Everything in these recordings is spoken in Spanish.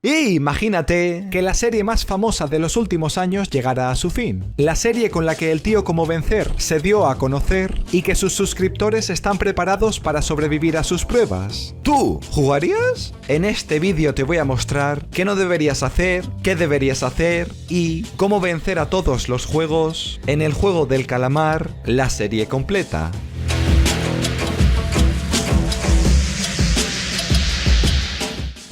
Y imagínate que la serie más famosa de los últimos años llegara a su fin. La serie con la que el tío Cómo Vencer se dio a conocer y que sus suscriptores están preparados para sobrevivir a sus pruebas. ¿Tú jugarías? En este vídeo te voy a mostrar qué no deberías hacer, qué deberías hacer y cómo vencer a todos los juegos en el juego del calamar, la serie completa.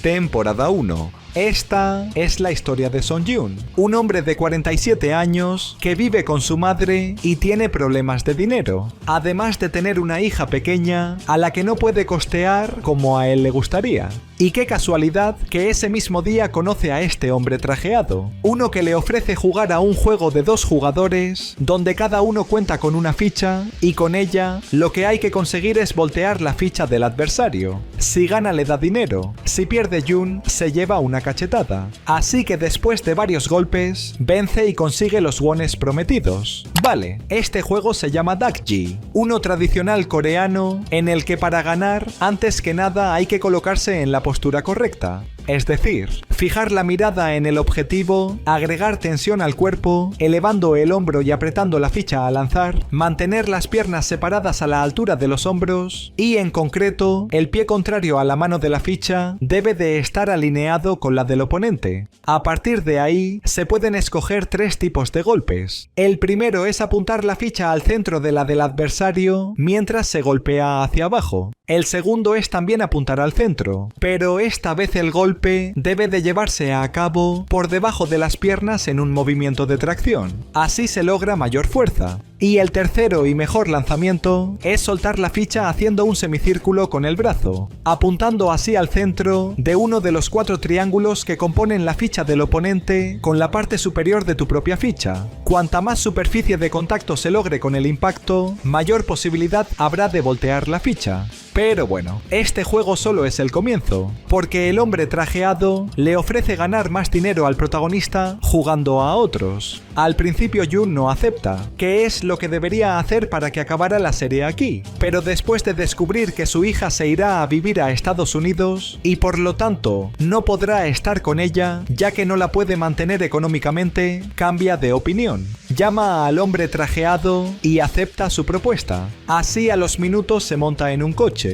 Temporada 1. Esta es la historia de Song Joon, un hombre de 47 años que vive con su madre y tiene problemas de dinero, además de tener una hija pequeña a la que no puede costear como a él le gustaría. Y qué casualidad que ese mismo día conoce a este hombre trajeado, uno que le ofrece jugar a un juego de 2 jugadores, donde cada uno cuenta con una ficha y con ella lo que hay que conseguir es voltear la ficha del adversario. Si gana le da dinero, si pierde Joon se lleva una cachetada. Así que después de varios golpes, vence y consigue los wones prometidos. Vale, este juego se llama Dakji, uno tradicional coreano en el que para ganar, antes que nada hay que colocarse en la postura correcta. Es decir, fijar la mirada en el objetivo, agregar tensión al cuerpo, elevando el hombro y apretando la ficha a lanzar, mantener las piernas separadas a la altura de los hombros y, en concreto, el pie contrario a la mano de la ficha debe de estar alineado con la del oponente. A partir de ahí, se pueden escoger 3 tipos de golpes. El primero es apuntar la ficha al centro de la del adversario mientras se golpea hacia abajo. El segundo es también apuntar al centro, pero esta vez el golpe debe de llevarse a cabo por debajo de las piernas en un movimiento de tracción. Así se logra mayor fuerza. Y el tercero y mejor lanzamiento es soltar la ficha haciendo un semicírculo con el brazo, apuntando así al centro de uno de los 4 triángulos que componen la ficha del oponente con la parte superior de tu propia ficha. Cuanta más superficie de contacto se logre con el impacto, mayor posibilidad habrá de voltear la ficha. Pero bueno, este juego solo es el comienzo, porque el hombre trajeado le ofrece ganar más dinero al protagonista jugando a otros. Al principio Joon no acepta, que es lo que debería hacer para que acabara la serie aquí, pero después de descubrir que su hija se irá a vivir a Estados Unidos y por lo tanto no podrá estar con ella ya que no la puede mantener económicamente, cambia de opinión. Llama al hombre trajeado y acepta su propuesta. Así a los minutos se monta en un coche.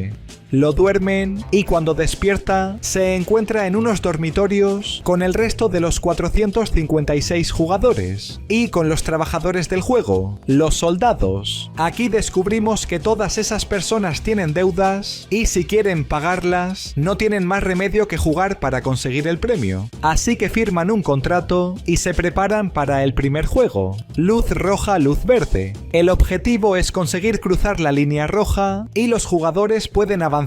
Lo duermen y cuando despierta se encuentra en unos dormitorios con el resto de los 456 jugadores y con los trabajadores del juego, los soldados. Aquí descubrimos que todas esas personas tienen deudas y si quieren pagarlas no tienen más remedio que jugar para conseguir el premio. Así que firman un contrato y se preparan para el primer juego, luz roja, luz verde. El objetivo es conseguir cruzar la línea roja y los jugadores pueden avanzar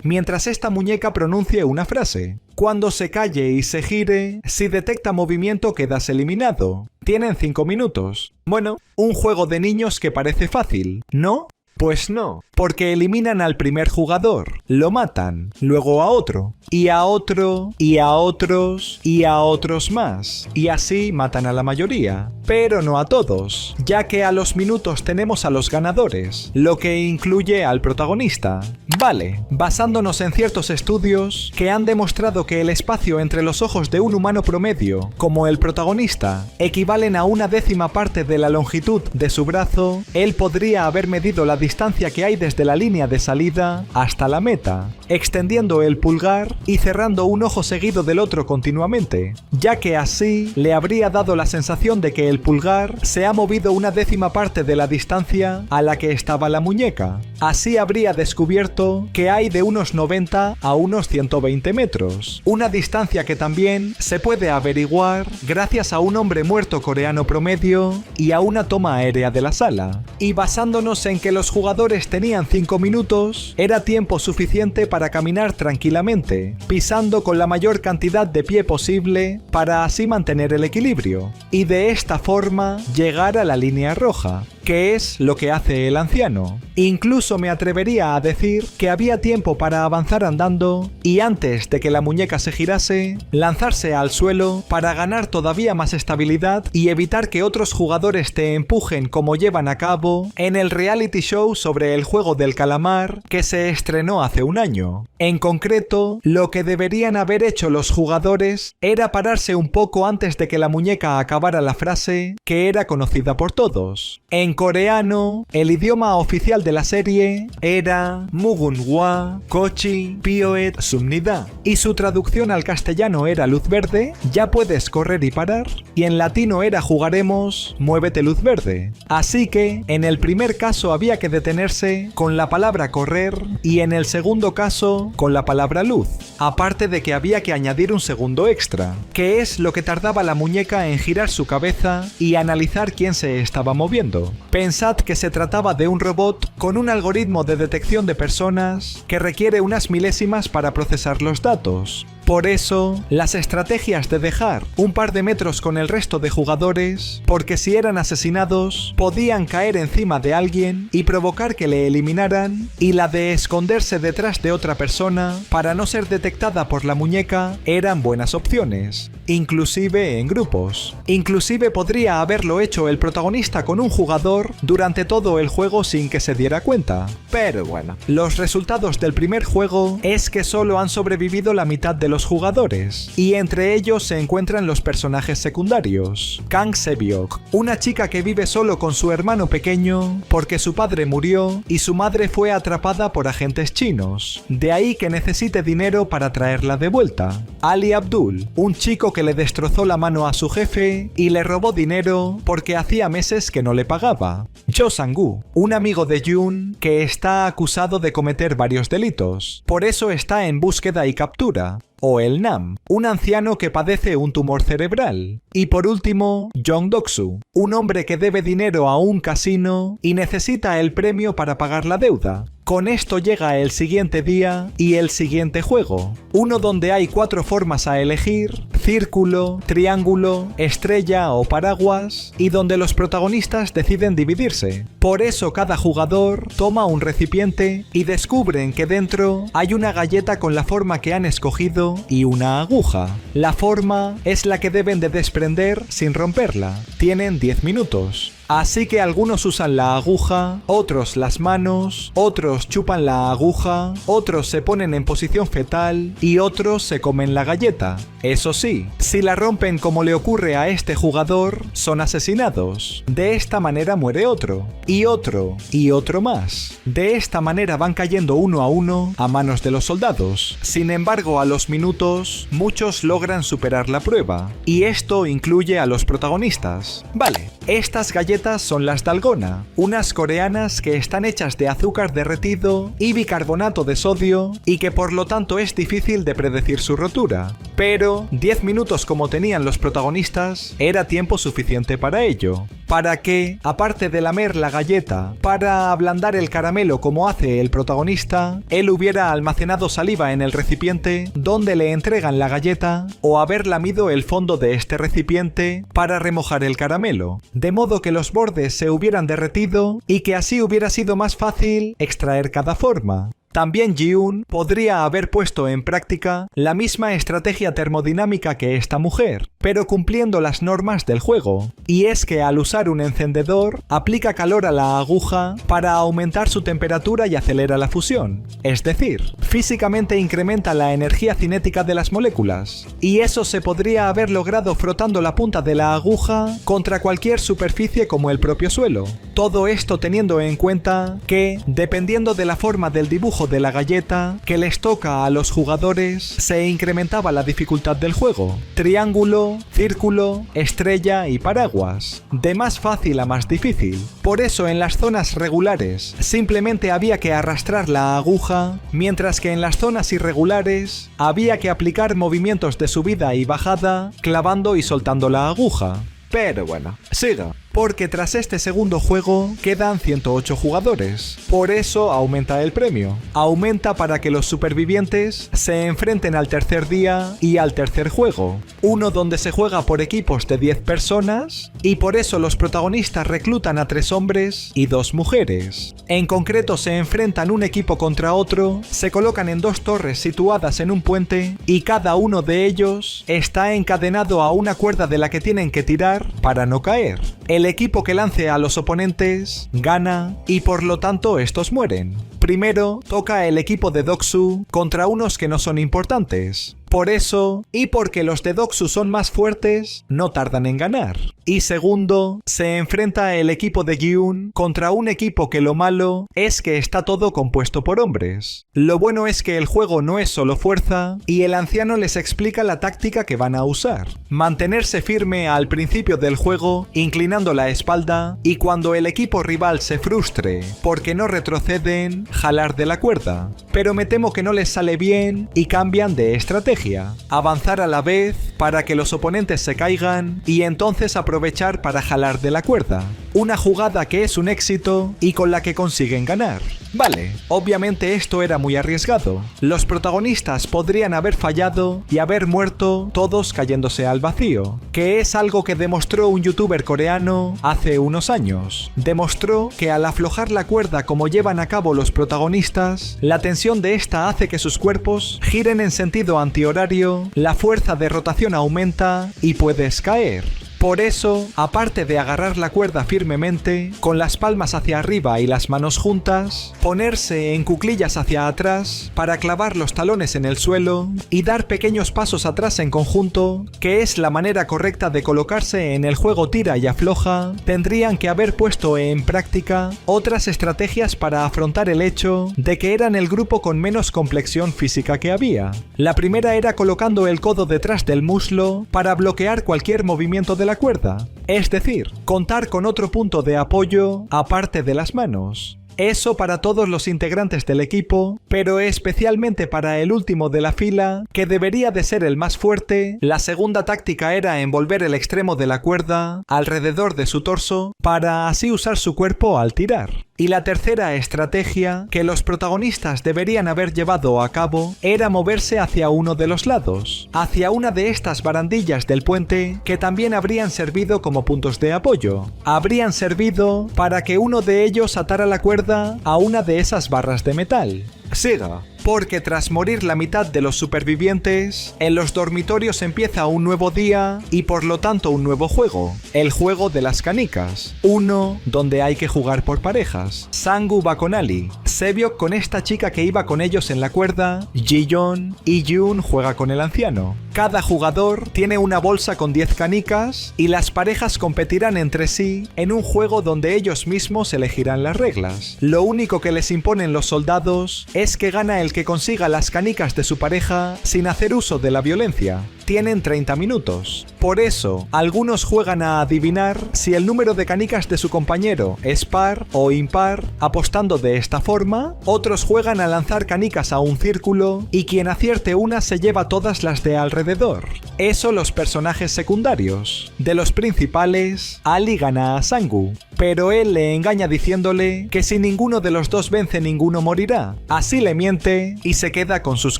mientras esta muñeca pronuncie una frase. Cuando se calle y se gire, si detecta movimiento quedas eliminado. Tienen 5 minutos. Bueno, un juego de niños que parece fácil, ¿no? Pues no, porque eliminan al primer jugador, lo matan, luego a otro, y a otro, y a otros, y a otros más, y así matan a la mayoría, pero no a todos, ya que a los minutos tenemos a los ganadores, lo que incluye al protagonista. Vale, basándonos en ciertos estudios que han demostrado que el espacio entre los ojos de un humano promedio, como el protagonista, equivalen a 1/10 parte de la longitud de su brazo, él podría haber medido la distancia que hay desde la línea de salida hasta la meta, extendiendo el pulgar y cerrando un ojo seguido del otro continuamente, ya que así le habría dado la sensación de que el pulgar se ha movido 1/10 parte de la distancia a la que estaba la muñeca. Así habría descubierto que hay de unos 90 a unos 120 metros, una distancia que también se puede averiguar gracias a un hombre muerto coreano promedio y a una toma aérea de la sala. Y basándonos en que los jugadores tenían 5 minutos, era tiempo suficiente para caminar tranquilamente, pisando con la mayor cantidad de pie posible para así mantener el equilibrio, y de esta forma llegar a la línea roja. que es lo que hace el anciano. Incluso me atrevería a decir que había tiempo para avanzar andando y antes de que la muñeca se girase, lanzarse al suelo para ganar todavía más estabilidad y evitar que otros jugadores te empujen como llevan a cabo en el reality show sobre el juego del calamar que se estrenó hace un año. En concreto, lo que deberían haber hecho los jugadores era pararse un poco antes de que la muñeca acabara la frase que era conocida por todos. En coreano, el idioma oficial de la serie era Mugunwa Kochi Pioet Sumnida y su traducción al castellano era luz verde, ya puedes correr y parar, y en latino era jugaremos muévete luz verde. Así que en el primer caso había que detenerse con la palabra correr y en el segundo caso con la palabra luz, aparte de que había que añadir un segundo extra, que es lo que tardaba la muñeca en girar su cabeza y analizar quién se estaba moviendo. Pensad que se trataba de un robot con un algoritmo de detección de personas que requiere unas milésimas para procesar los datos. Por eso, las estrategias de dejar un par de metros con el resto de jugadores, porque si eran asesinados, podían caer encima de alguien y provocar que le eliminaran, y la de esconderse detrás de otra persona para no ser detectada por la muñeca, eran buenas opciones, inclusive en grupos. Inclusive podría haberlo hecho el protagonista con un jugador durante todo el juego sin que se diera cuenta. Pero bueno, los resultados del primer juego es que solo han sobrevivido la mitad de los jugadores, y entre ellos se encuentran los personajes secundarios. Kang Sebyok, una chica que vive solo con su hermano pequeño porque su padre murió y su madre fue atrapada por agentes chinos, de ahí que necesite dinero para traerla de vuelta. Ali Abdul, un chico que le destrozó la mano a su jefe y le robó dinero porque hacía meses que no le pagaba. Jo Sang-gu, un amigo de Jun que está acusado de cometer varios delitos, por eso está en búsqueda y captura. O el Nam, un anciano que padece un tumor cerebral. Y por último, Jong Doksu, un hombre que debe dinero a un casino y necesita el premio para pagar la deuda. Con esto llega el siguiente día y el siguiente juego, uno donde hay 4 formas a elegir: círculo, triángulo, estrella o paraguas, y donde los protagonistas deciden dividirse. Por eso cada jugador toma un recipiente y descubren que dentro hay una galleta con la forma que han escogido y una aguja. La forma es la que deben de desprender sin romperla. Tienen 10 minutos. Así que algunos usan la aguja, otros las manos, otros chupan la aguja, otros se ponen en posición fetal y otros se comen la galleta. Eso sí, si la rompen como le ocurre a este jugador, son asesinados. De esta manera muere otro, y otro, y otro más. De esta manera van cayendo uno a uno a manos de los soldados. Sin embargo, a los minutos, muchos logran superar la prueba, y esto incluye a los protagonistas. Vale, estas galletas son las dalgona, unas coreanas que están hechas de azúcar derretido y bicarbonato de sodio y que por lo tanto es difícil de predecir su rotura. Pero 10 minutos como tenían los protagonistas era tiempo suficiente para ello. Para que, aparte de lamer la galleta para ablandar el caramelo como hace el protagonista, él hubiera almacenado saliva en el recipiente donde le entregan la galleta o haber lamido el fondo de este recipiente para remojar el caramelo, de modo que los bordes se hubieran derretido y que así hubiera sido más fácil extraer cada forma. También Ji-un podría haber puesto en práctica la misma estrategia termodinámica que esta mujer, pero cumpliendo las normas del juego. Y es que al usar un encendedor, aplica calor a la aguja para aumentar su temperatura y acelera la fusión. Es decir, físicamente incrementa la energía cinética de las moléculas. Y eso se podría haber logrado frotando la punta de la aguja contra cualquier superficie como el propio suelo. Todo esto teniendo en cuenta que, dependiendo de la forma del dibujo de la galleta que les toca a los jugadores, se incrementaba la dificultad del juego. Triángulo, círculo, estrella y paraguas. De más fácil a más difícil. Por eso en las zonas regulares simplemente había que arrastrar la aguja, mientras que en las zonas irregulares había que aplicar movimientos de subida y bajada, clavando y soltando la aguja. Pero bueno, siga. porque tras este segundo juego quedan 108 jugadores. Por eso aumenta el premio. Aumenta para que los supervivientes se enfrenten al tercer día y al tercer juego. Uno donde se juega por equipos de 10 personas y por eso los protagonistas reclutan a 3 hombres y 2 mujeres. En concreto se enfrentan un equipo contra otro, se colocan en 2 torres situadas en un puente y cada uno de ellos está encadenado a una cuerda de la que tienen que tirar para no caer. El equipo que lance a los oponentes gana y por lo tanto estos mueren. Primero toca el equipo de Doksu contra unos que no son importantes. Por eso, y porque los de Doksu son más fuertes, no tardan en ganar. Y segundo, se enfrenta el equipo de Gi-un contra un equipo que lo malo es que está todo compuesto por hombres. Lo bueno es que el juego no es solo fuerza y el anciano les explica la táctica que van a usar. Mantenerse firme al principio del juego, inclinando la espalda, y cuando el equipo rival se frustre porque no retroceden, jalar de la cuerda. Pero me temo que no les sale bien y cambian de estrategia. Avanzar a la vez para que los oponentes se caigan y entonces aprovechar para jalar de la cuerda. Una jugada que es un éxito y con la que consiguen ganar. Vale, obviamente esto era muy arriesgado. Los protagonistas podrían haber fallado y haber muerto todos cayéndose al vacío, que es algo que demostró un youtuber coreano hace unos años. Demostró que al aflojar la cuerda como llevan a cabo los protagonistas, la tensión de esta hace que sus cuerpos giren en sentido antihorario, la fuerza de rotación aumenta y puedes caer. Por eso, aparte de agarrar la cuerda firmemente, con las palmas hacia arriba y las manos juntas, ponerse en cuclillas hacia atrás para clavar los talones en el suelo y dar pequeños pasos atrás en conjunto, que es la manera correcta de colocarse en el juego tira y afloja, tendrían que haber puesto en práctica otras estrategias para afrontar el hecho de que eran el grupo con menos complexión física que había. La primera era colocando el codo detrás del muslo para bloquear cualquier movimiento de la cuerda, es decir, contar con otro punto de apoyo aparte de las manos. Eso para todos los integrantes del equipo, pero especialmente para el último de la fila, que debería de ser el más fuerte. La segunda táctica era envolver el extremo de la cuerda alrededor de su torso para así usar su cuerpo al tirar. Y la tercera estrategia que los protagonistas deberían haber llevado a cabo era moverse hacia uno de los lados, hacia una de estas barandillas del puente que también habrían servido como puntos de apoyo. Habrían servido para que uno de ellos atara la cuerda a una de esas barras de metal. Siga. Porque tras morir la mitad de los supervivientes, en los dormitorios empieza un nuevo día y por lo tanto un nuevo juego, el juego de las canicas, uno donde hay que jugar por parejas. Sang-woo va con Ali, Sebyok con esta chica que iba con ellos en la cuerda, Ji-yeon y Yoon juega con el anciano. Cada jugador tiene una bolsa con 10 canicas y las parejas competirán entre sí en un juego donde ellos mismos elegirán las reglas. Lo único que les imponen los soldados es que gana el que consiga las canicas de su pareja sin hacer uso de la violencia. Tienen 30 minutos. Por eso, algunos juegan a adivinar si el número de canicas de su compañero es par o impar, apostando de esta forma. Otros juegan a lanzar canicas a un círculo y quien acierte una se lleva todas las de alrededor. Eso los personajes secundarios. De los principales, Ali gana a Sang-woo, pero él le engaña diciéndole que si ninguno de los dos vence ninguno morirá. Así le miente y se queda con sus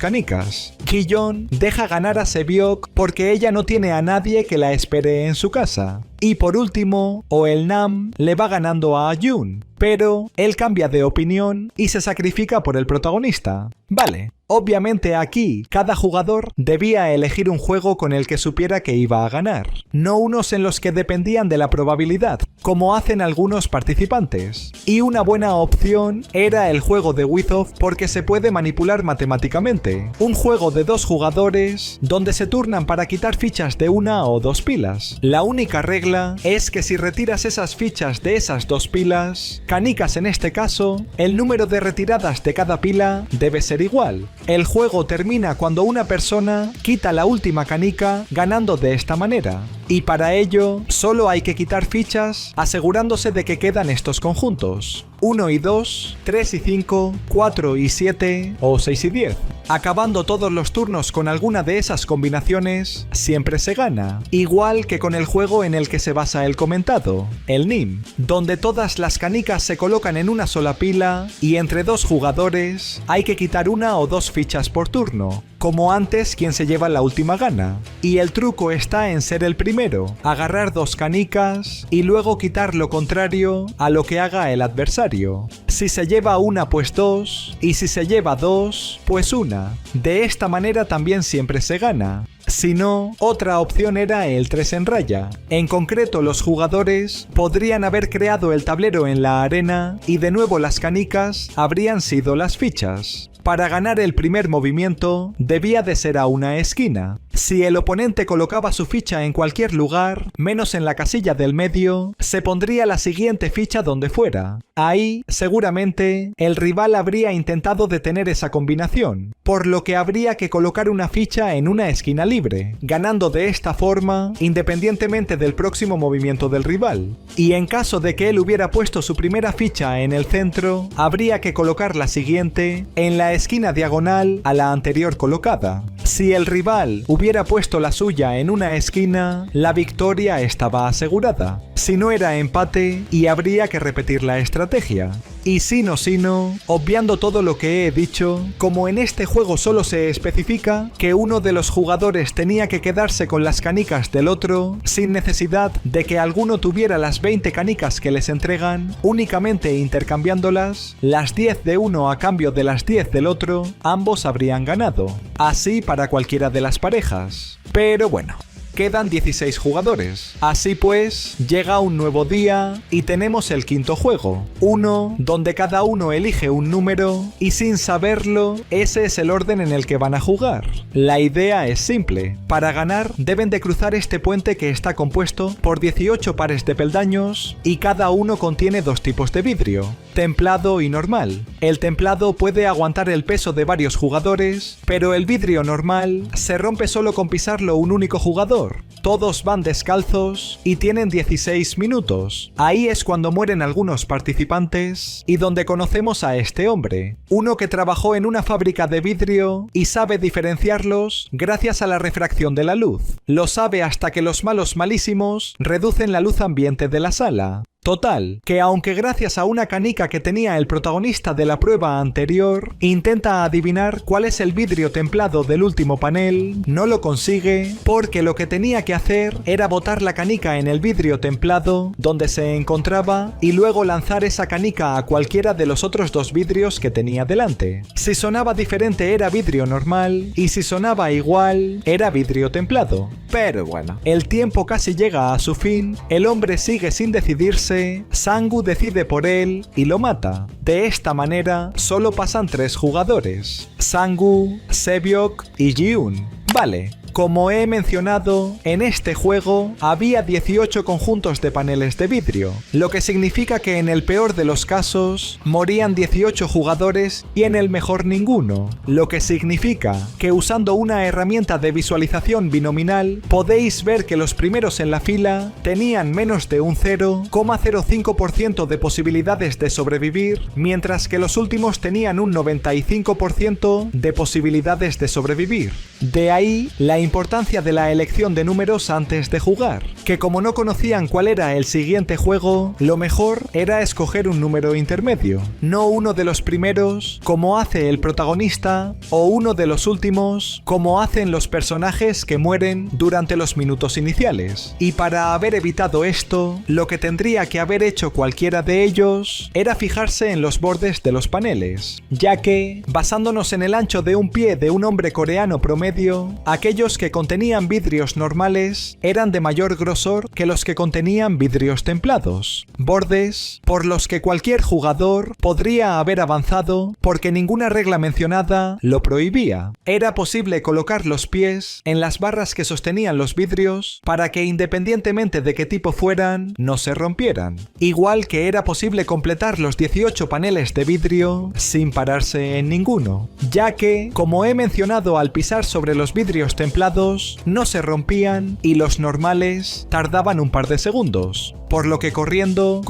canicas. Ji-yeon deja ganar a Sebyok porque ella no tiene a nadie que la espere en su casa. Y por último, Nam le va ganando a Yoon, pero él cambia de opinión y se sacrifica por el protagonista. Vale, obviamente aquí cada jugador debía elegir un juego con el que supiera que iba a ganar, no unos en los que dependían de la probabilidad, como hacen algunos participantes. Y una buena opción era el juego de Withoff porque se puede manipular matemáticamente. Un juego de 2 jugadores donde se turnan para quitar fichas de 1 o 2 pilas. La única regla es que si retiras esas fichas de esas 2 pilas, canicas en este caso, el número de retiradas de cada pila debe ser igual. El juego termina cuando una persona quita la última canica ganando de esta manera. Y para ello, solo hay que quitar fichas asegurándose de que quedan estos conjuntos. 1 y 2, 3 y 5, 4 y 7 o 6 y 10. Acabando todos los turnos con alguna de esas combinaciones, siempre se gana. Igual que con el juego en el que se basa el comentado, el NIM, donde todas las canicas se colocan en una sola pila y entre dos jugadores hay que quitar una o dos fichas por turno. Como antes, quien se lleva la última gana. Y el truco está en ser el primero, agarrar dos canicas y luego quitar lo contrario a lo que haga el adversario. Si se lleva una, pues dos, y si se lleva dos, pues una. De esta manera también siempre se gana. Si no, otra opción era el 3 en raya. En concreto, los jugadores podrían haber creado el tablero en la arena y de nuevo las canicas habrían sido las fichas. Para ganar el primer movimiento, debía de ser a una esquina. Si el oponente colocaba su ficha en cualquier lugar, menos en la casilla del medio, se pondría la siguiente ficha donde fuera. Ahí, seguramente, el rival habría intentado detener esa combinación, por lo que habría que colocar una ficha en una esquina libre, ganando de esta forma, independientemente del próximo movimiento del rival. Y en caso de que él hubiera puesto su primera ficha en el centro, habría que colocar la siguiente en la esquina diagonal a la anterior colocada. Si el rival hubiera puesto la suya en una esquina, la victoria estaba asegurada. Si no, era empate y habría que repetir la estrategia. Y si no, obviando todo lo que he dicho, como en este juego solo se especifica que uno de los jugadores tenía que quedarse con las canicas del otro, sin necesidad de que alguno tuviera las 20 canicas que les entregan, únicamente intercambiándolas, las 10 de uno a cambio de las 10 del otro, ambos habrían ganado. Así para cualquiera de las parejas. Pero bueno, quedan 16 jugadores. Así pues, llega un nuevo día y tenemos el quinto juego. Uno donde cada uno elige un número y sin saberlo, ese es el orden en el que van a jugar. La idea es simple. Para ganar, deben de cruzar este puente que está compuesto por 18 pares de peldaños y cada uno contiene dos tipos de vidrio, templado y normal. El templado puede aguantar el peso de varios jugadores, pero el vidrio normal se rompe solo con pisarlo un único jugador. Todos van descalzos y tienen 16 minutos. Ahí es cuando mueren algunos participantes y donde conocemos a este hombre, uno que trabajó en una fábrica de vidrio y sabe diferenciarlos gracias a la refracción de la luz. Lo sabe hasta que los malos malísimos reducen la luz ambiente de la sala. Total, que aunque gracias a una canica que tenía el protagonista de la prueba anterior, intenta adivinar cuál es el vidrio templado del último panel, no lo consigue porque lo que tenía que hacer era botar la canica en el vidrio templado donde se encontraba y luego lanzar esa canica a cualquiera de los otros dos vidrios que tenía delante. Si sonaba diferente era vidrio normal y si sonaba igual era vidrio templado. Pero bueno, el tiempo casi llega a su fin, el hombre sigue sin decidirse. Sangu decide por él y lo mata. De esta manera, solo pasan 3 jugadores: Sangu, Sebyok y Ji-un. Vale. Como he mencionado, en este juego había 18 conjuntos de paneles de vidrio, lo que significa que en el peor de los casos morían 18 jugadores y en el mejor ninguno, lo que significa que usando una herramienta de visualización binominal podéis ver que los primeros en la fila tenían menos de un 0,05% de posibilidades de sobrevivir, mientras que los últimos tenían un 95% de posibilidades de sobrevivir. De ahí la importancia de la elección de números antes de jugar, que como no conocían cuál era el siguiente juego, lo mejor era escoger un número intermedio, no uno de los primeros como hace el protagonista o uno de los últimos como hacen los personajes que mueren durante los minutos iniciales. Y para haber evitado esto, lo que tendría que haber hecho cualquiera de ellos era fijarse en los bordes de los paneles, ya que, basándonos en el ancho de un pie de un hombre coreano promedio, aquellos que contenían vidrios normales eran de mayor grosor que los que contenían vidrios templados, bordes por los que cualquier jugador podría haber avanzado porque ninguna regla mencionada lo prohibía. Era posible colocar los pies en las barras que sostenían los vidrios para que independientemente de qué tipo fueran, no se rompieran. Igual que era posible completar los 18 paneles de vidrio sin pararse en ninguno, ya que, como he mencionado al pisar sobre los vidrios templados, inflados no se rompían y los normales tardaban un par de segundos. Por lo que corriendo,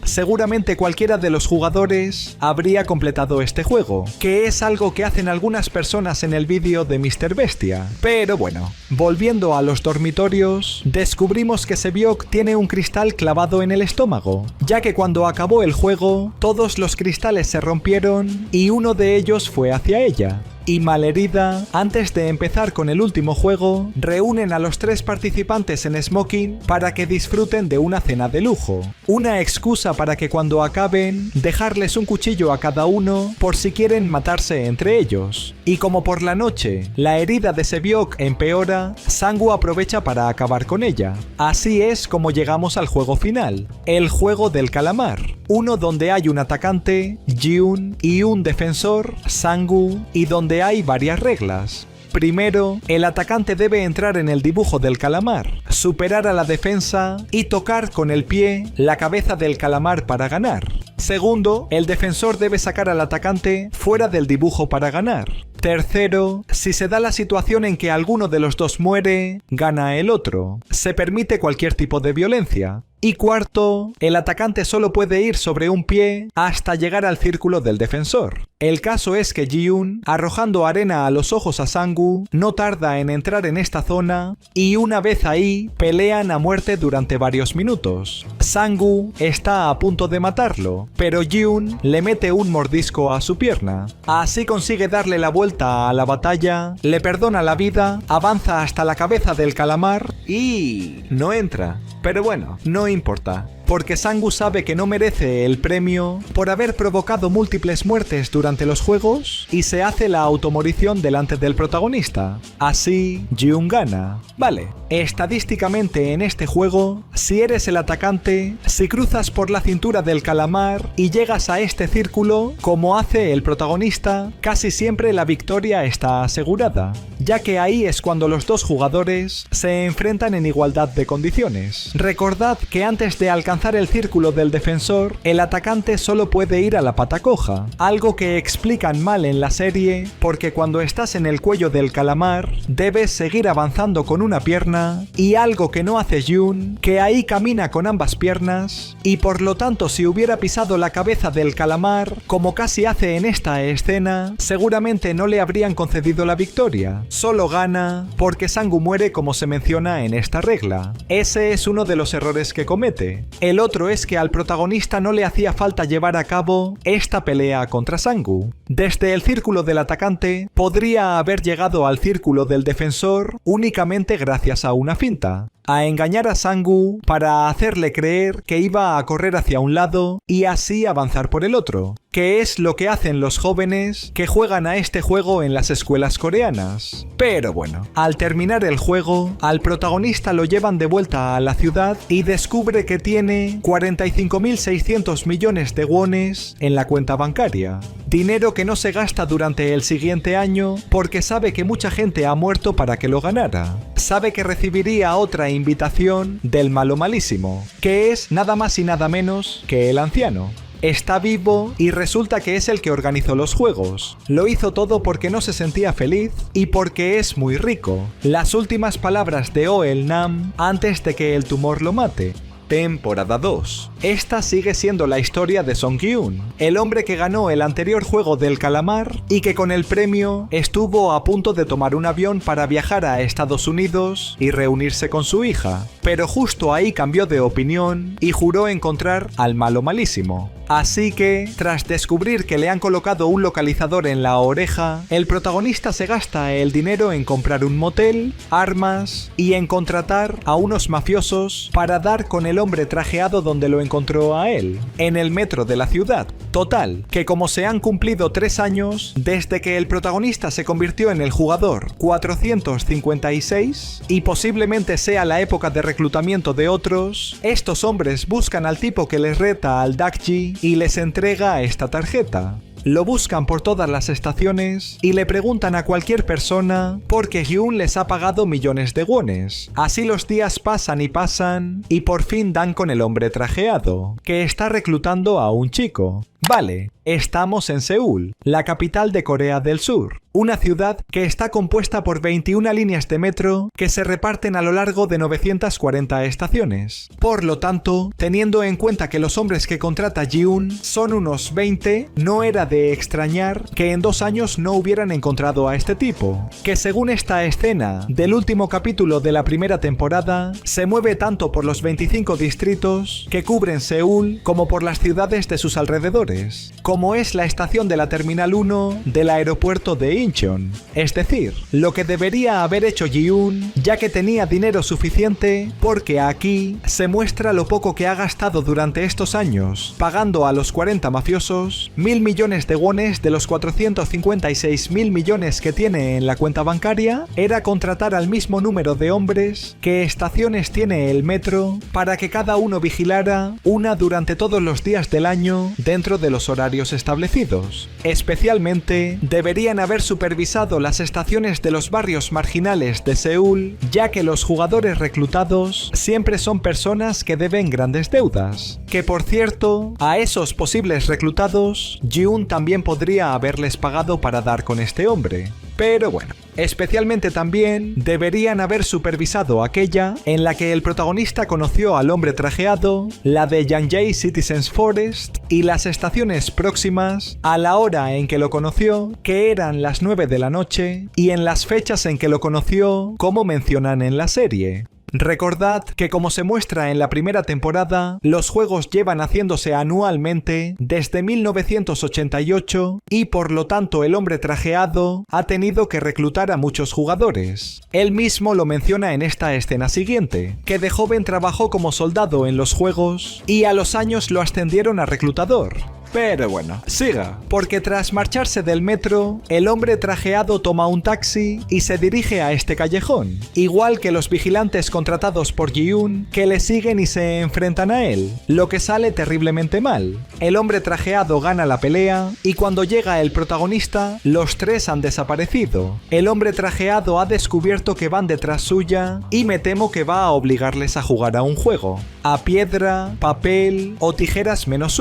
seguramente cualquiera de los jugadores habría completado este juego, que es algo que hacen algunas personas en el vídeo de Mr. Bestia. Pero bueno, volviendo a los dormitorios, descubrimos que Sebiok tiene un cristal clavado en el estómago, ya que cuando acabó el juego, todos los cristales se rompieron y uno de ellos fue hacia ella. Y malherida, antes de empezar con el último juego, reúnen a los 3 participantes en Smoking para que disfruten de una cena de lujo. Una excusa para que cuando acaben, dejarles un cuchillo a cada uno por si quieren matarse entre ellos. Y como por la noche, la herida de Sebiok empeora, Sang-woo aprovecha para acabar con ella. Así es como llegamos al juego final, el juego del calamar. Uno donde hay un atacante, Ji-un, y un defensor, Sang-woo, y donde hay varias reglas. Primero, el atacante debe entrar en el dibujo del calamar, superar a la defensa y tocar con el pie la cabeza del calamar para ganar. Segundo, el defensor debe sacar al atacante fuera del dibujo para ganar. Tercero, si se da la situación en que alguno de los dos muere, gana el otro. Se permite cualquier tipo de violencia. Y cuarto, el atacante solo puede ir sobre un pie hasta llegar al círculo del defensor. El caso es que Ji-un, arrojando arena a los ojos a Sang-woo, no tarda en entrar en esta zona y una vez ahí, pelean a muerte durante varios minutos. Sang-woo está a punto de matarlo, pero Ji-un le mete un mordisco a su pierna. Así consigue darle la vuelta a la batalla, le perdona la vida, avanza hasta la cabeza del calamar y no entra. Pero bueno, no importa, porque Sang-woo sabe que no merece el premio por haber provocado múltiples muertes durante los juegos y se hace la automorición delante del protagonista. Así, Ji-un gana. Vale, estadísticamente en este juego, si eres el atacante, si cruzas por la cintura del calamar y llegas a este círculo, como hace el protagonista, casi siempre la victoria está asegurada, ya que ahí es cuando los dos jugadores se enfrentan en igualdad de condiciones. Recordad que antes de alcanzar el círculo del defensor, el atacante solo puede ir a la pata coja, algo que explican mal en la serie porque cuando estás en el cuello del calamar, debes seguir avanzando con una pierna y algo que no hace Ji-un, que ahí camina con ambas piernas y por lo tanto si hubiera pisado la cabeza del calamar, como casi hace en esta escena, seguramente no le habrían concedido la victoria. Solo gana porque Sang-woo muere como se menciona en esta regla. Ese es uno de los errores que comete. El otro es que al protagonista no le hacía falta llevar a cabo esta pelea contra Sang-woo. Desde el círculo del atacante, podría haber llegado al círculo del defensor únicamente gracias a una finta. A engañar a Sang-woo para hacerle creer que iba a correr hacia un lado y así avanzar por el otro, que es lo que hacen los jóvenes que juegan a este juego en las escuelas coreanas. Pero bueno, al terminar el juego, al protagonista lo llevan de vuelta a la ciudad y descubre que tiene 45.600 millones de wones en la cuenta bancaria. Dinero que no se gasta durante el siguiente año porque sabe que mucha gente ha muerto para que lo ganara. Sabe que recibiría otra invitación del malo malísimo, que es nada más y nada menos que el anciano. Está vivo y resulta que es el que organizó los juegos. Lo hizo todo porque no se sentía feliz y porque es muy rico. Las últimas palabras de Oh-el-nam antes de que el tumor lo mate. Temporada 2. Esta sigue siendo la historia de Song Gi-un, el hombre que ganó el anterior juego del calamar y que con el premio estuvo a punto de tomar un avión para viajar a Estados Unidos y reunirse con su hija, pero justo ahí cambió de opinión y juró encontrar al malo malísimo. Así que, tras descubrir que le han colocado un localizador en la oreja, el protagonista se gasta el dinero en comprar un motel, armas y en contratar a unos mafiosos para dar con el hombre trajeado donde lo encontró a él, en el metro de la ciudad. Total, que como se han cumplido 3 años desde que el protagonista se convirtió en el jugador 456 y posiblemente sea la época de reclutamiento de otros, estos hombres buscan al tipo que les reta al Dakji y les entrega esta tarjeta. Lo buscan por todas las estaciones y le preguntan a cualquier persona porque Hyun les ha pagado millones de wones. Así los días pasan y pasan y por fin dan con el hombre trajeado, que está reclutando a un chico. Vale, estamos en Seúl, la capital de Corea del Sur. Una ciudad que está compuesta por 21 líneas de metro que se reparten a lo largo de 940 estaciones. Por lo tanto, teniendo en cuenta que los hombres que contrata Ji-un son unos 20, no era de extrañar que en 2 años no hubieran encontrado a este tipo, que según esta escena del último capítulo de la primera temporada, se mueve tanto por los 25 distritos que cubren Seúl como por las ciudades de sus alrededores, como es la estación de la Terminal 1 del aeropuerto de Incheon. Es decir, lo que debería haber hecho Ji-un, ya que tenía dinero suficiente, porque aquí se muestra lo poco que ha gastado durante estos años, pagando a los 40 mafiosos 1.000 millones de wones de los 456.000 millones que tiene en la cuenta bancaria, era contratar al mismo número de hombres que estaciones tiene el metro para que cada uno vigilara una durante todos los días del año dentro de los horarios establecidos. Especialmente, deberían haber supervisado las estaciones de los barrios marginales de Seúl, ya que los jugadores reclutados siempre son personas que deben grandes deudas. Que por cierto, a esos posibles reclutados, Ji-un también podría haberles pagado para dar con este hombre. Pero bueno, especialmente también deberían haber supervisado aquella en la que el protagonista conoció al hombre trajeado, la de Yanjay Citizens Forest, y las estaciones próximas a la hora en que lo conoció, que eran las 9 de la noche, y en las fechas en que lo conoció, como mencionan en la serie. Recordad que como se muestra en la primera temporada, los juegos llevan haciéndose anualmente desde 1988 y por lo tanto el hombre trajeado ha tenido que reclutar a muchos jugadores. Él mismo lo menciona en esta escena siguiente, que de joven trabajó como soldado en los juegos y a los años lo ascendieron a reclutador. Pero bueno, siga, porque tras marcharse del metro, el hombre trajeado toma un taxi y se dirige a este callejón, igual que los vigilantes contratados por Ji-un que le siguen y se enfrentan a él, lo que sale terriblemente mal. El hombre trajeado gana la pelea y cuando llega el protagonista, los tres han desaparecido. El hombre trajeado ha descubierto que van detrás suya y me temo que va a obligarles a jugar a un juego, a piedra, papel o tijeras menos